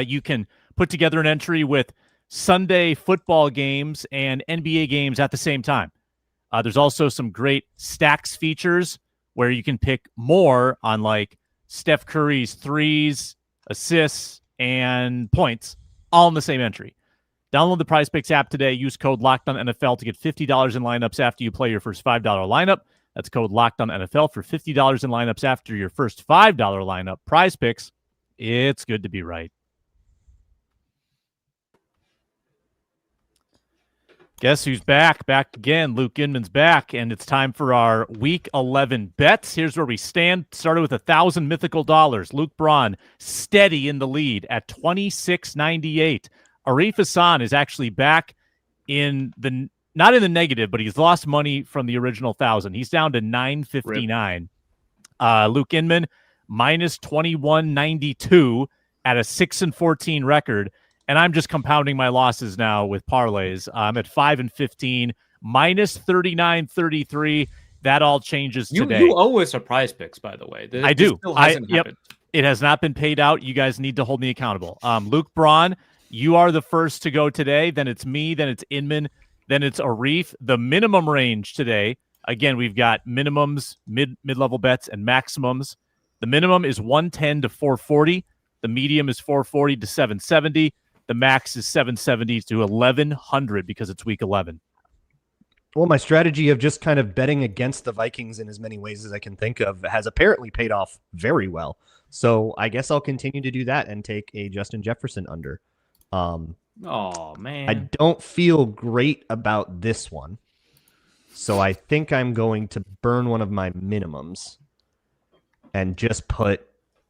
You can put together an entry with Sunday football games and NBA games at the same time. There's also some great stacks features where you can pick more on like Steph Curry's threes, assists, and points all in the same entry. Download the Prize Picks app today. Use code LOCKEDONNFL to get $50 in lineups after you play your first $5 lineup. That's code LOCKEDONNFL for $50 in lineups after your first $5 lineup. Prize Picks, it's good to be right. Guess who's back? Back again. Luke Inman's back, and it's time for our Week 11 bets. Here's where we stand. Started with $1,000 mythical dollars. Luke Braun steady in the lead at $26.98. Arif Hasan is actually back in the not in the negative, but he's lost money from the original 1,000. He's down to $9.59. Luke Inman minus $21.92 at a 6-14 record. And I'm just compounding my losses now with parlays. I'm at 5-15, minus 39.33. That all changes today. You owe us a Prize Picks, by the way. I do. Still hasn't happened. It has not been paid out. You guys need to hold me accountable. Luke Braun, you are the first to go today. Then it's me. Then it's Inman. Then it's Arif. The minimum range today. Again, we've got minimums, mid-level bets, and maximums. The minimum is 110 to 440. The medium is 440 to 770. The max is 770 to 1,100 because it's week 11. Well, my strategy of just kind of betting against the Vikings in as many ways as I can think of has apparently paid off very well. So I guess I'll continue to do that and take a Justin Jefferson under. Oh, man. I don't feel great about this one. So I think I'm going to burn one of my minimums and just put,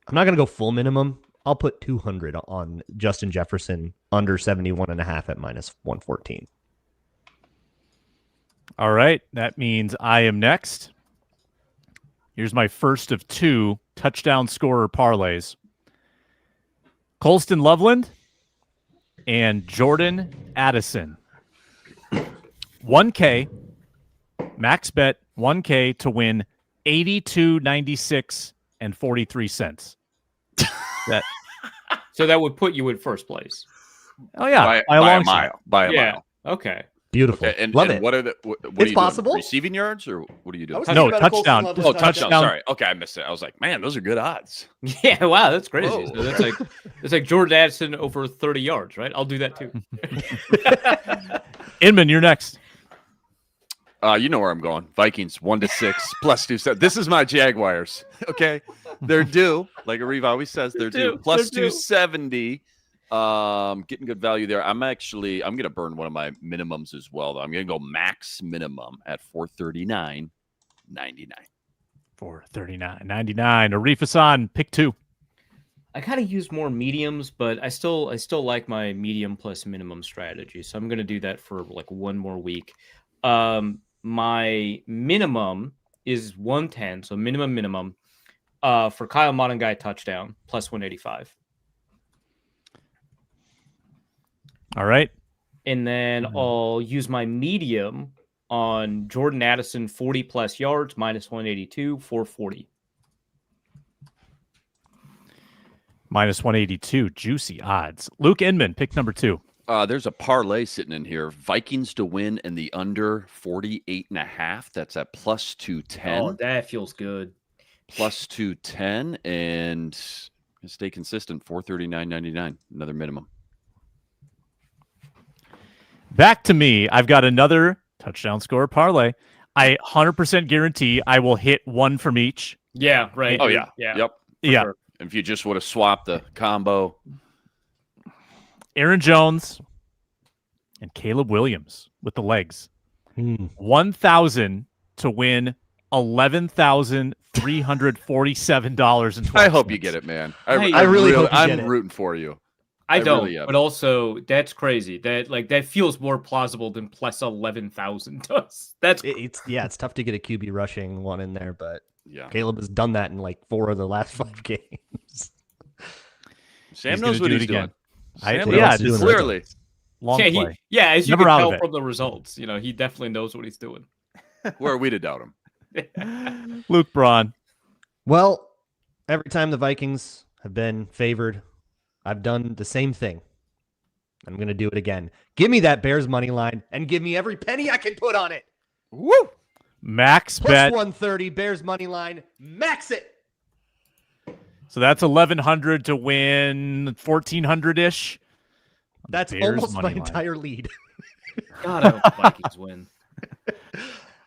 I'm not going to go full minimum. I'll put 200 on Justin Jefferson under 71.5 at minus 114. All right. That means I am next. Here's my first of 2 touchdown scorer parlays. Colston Loveland and Jordan Addison. 1K, max bet 1K to win 82.96 and 43 cents. So that would put you in first place. Oh yeah, by a mile. By a mile. Okay. Beautiful. Okay, Love and it. what are the what It's are you possible. doing? Receiving yards, or what are you doing? No, touchdown. Oh, touchdown. Sorry. Okay, I missed it. I was like, man, those are good odds. Yeah, wow, that's crazy. Whoa. So that's like Jordan Addison over 30 yards, right? I'll do that too. Inman, you're next. You know where I'm going. Vikings 1-6 plus 2. This is my Jaguars. Okay, they're due. Like Arif always says, they're due. Plus 270. Getting good value there. I'm gonna burn one of my minimums as well, though. I'm gonna go max minimum at 439.99. 439.99. Arif Hasan, pick 2. I kind of use more mediums, but I still like my medium plus minimum strategy. So I'm gonna do that for like one more week. My minimum is 110, so minimum for Kyle Monangai touchdown plus 185. All right. And then I'll use my medium on Jordan Addison 40 plus yards minus 182, 440. Minus 182. Juicy odds. Luke Inman, pick number 2. There's a parlay sitting in here. Vikings to win and the under 48.5. That's at plus 210. Oh, that feels good. Plus 210 and stay consistent. 439.99. Another minimum. Back to me. I've got another touchdown scorer parlay. I 100% guarantee I will hit one from each. Yeah, right. Oh, yeah. Yeah. Yep. Yeah. Sure. if you just would have swapped the combo. Aaron Jones and Caleb Williams with the legs. 1,000 to win $11,347.12. I hope you get it, man. I really hope you I'm get it. rooting for you. I don't, really am. but also that's crazy. That feels more plausible than plus 11,000 does. It's tough to get a QB rushing one in there, but Yeah. Caleb has done that in like 4 of the last 5 games. Sam He's knows gonna what do he's it again. doing. Sam yeah, knows doing it. clearly. Long Yeah, play. as you Never can out of tell it. from the results, he definitely knows what he's doing. Who are we to doubt him? Luke Braun. Well, every time the Vikings have been favored, I've done the same thing. I'm going to do it again. Give me that Bears money line and give me every penny I can put on it. Woo! Max Plus bet. 130, Bears money line. Max it. So that's 1,100 to win 1,400-ish. That's Bears almost my money line. entire lead. God, I hope the Vikings win.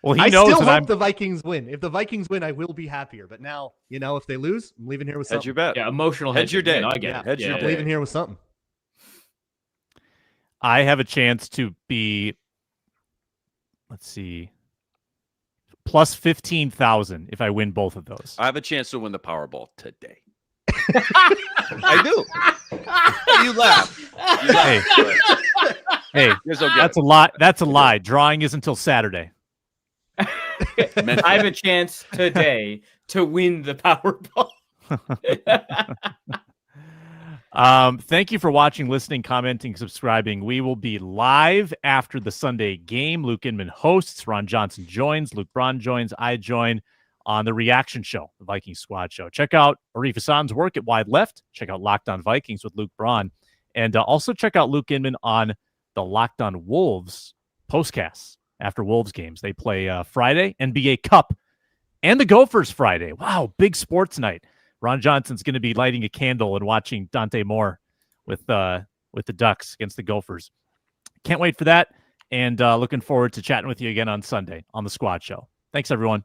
Well, he I knows still that hope I'm the Vikings win. If the Vikings win, I will be happier. But now, if they lose, I'm leaving here with Hedge something. your bet. Yeah, emotional Hedge your hedging. day. No, I get Yeah, it. hedge your I'm day. leaving here with something. I have a chance to be, let's see, plus 15,000 if I win both of those. I have a chance to win the Powerball today. I do. You laugh. You laugh. Hey, Here's okay. that's a lie. That's a lie. Drawing is until Saturday. I have a chance today to win the Powerball. Thank you for watching, listening, commenting, subscribing. We will be live after the Sunday game. Luke Inman hosts. Ron Johnson joins. Luke Braun joins. I join on the reaction show, the Vikings Squad Show. Check out Arif Hasan's work at Wide Left. Check out Locked On Vikings with Luke Braun. And also check out Luke Inman on the Locked On Wolves postcasts after Wolves games. They play Friday, NBA Cup, and the Gophers Friday. Wow, big sports night. Ron Johnson's going to be lighting a candle and watching Dante Moore with the Ducks against the Gophers. Can't wait for that, and looking forward to chatting with you again on Sunday on the Squad Show. Thanks, everyone.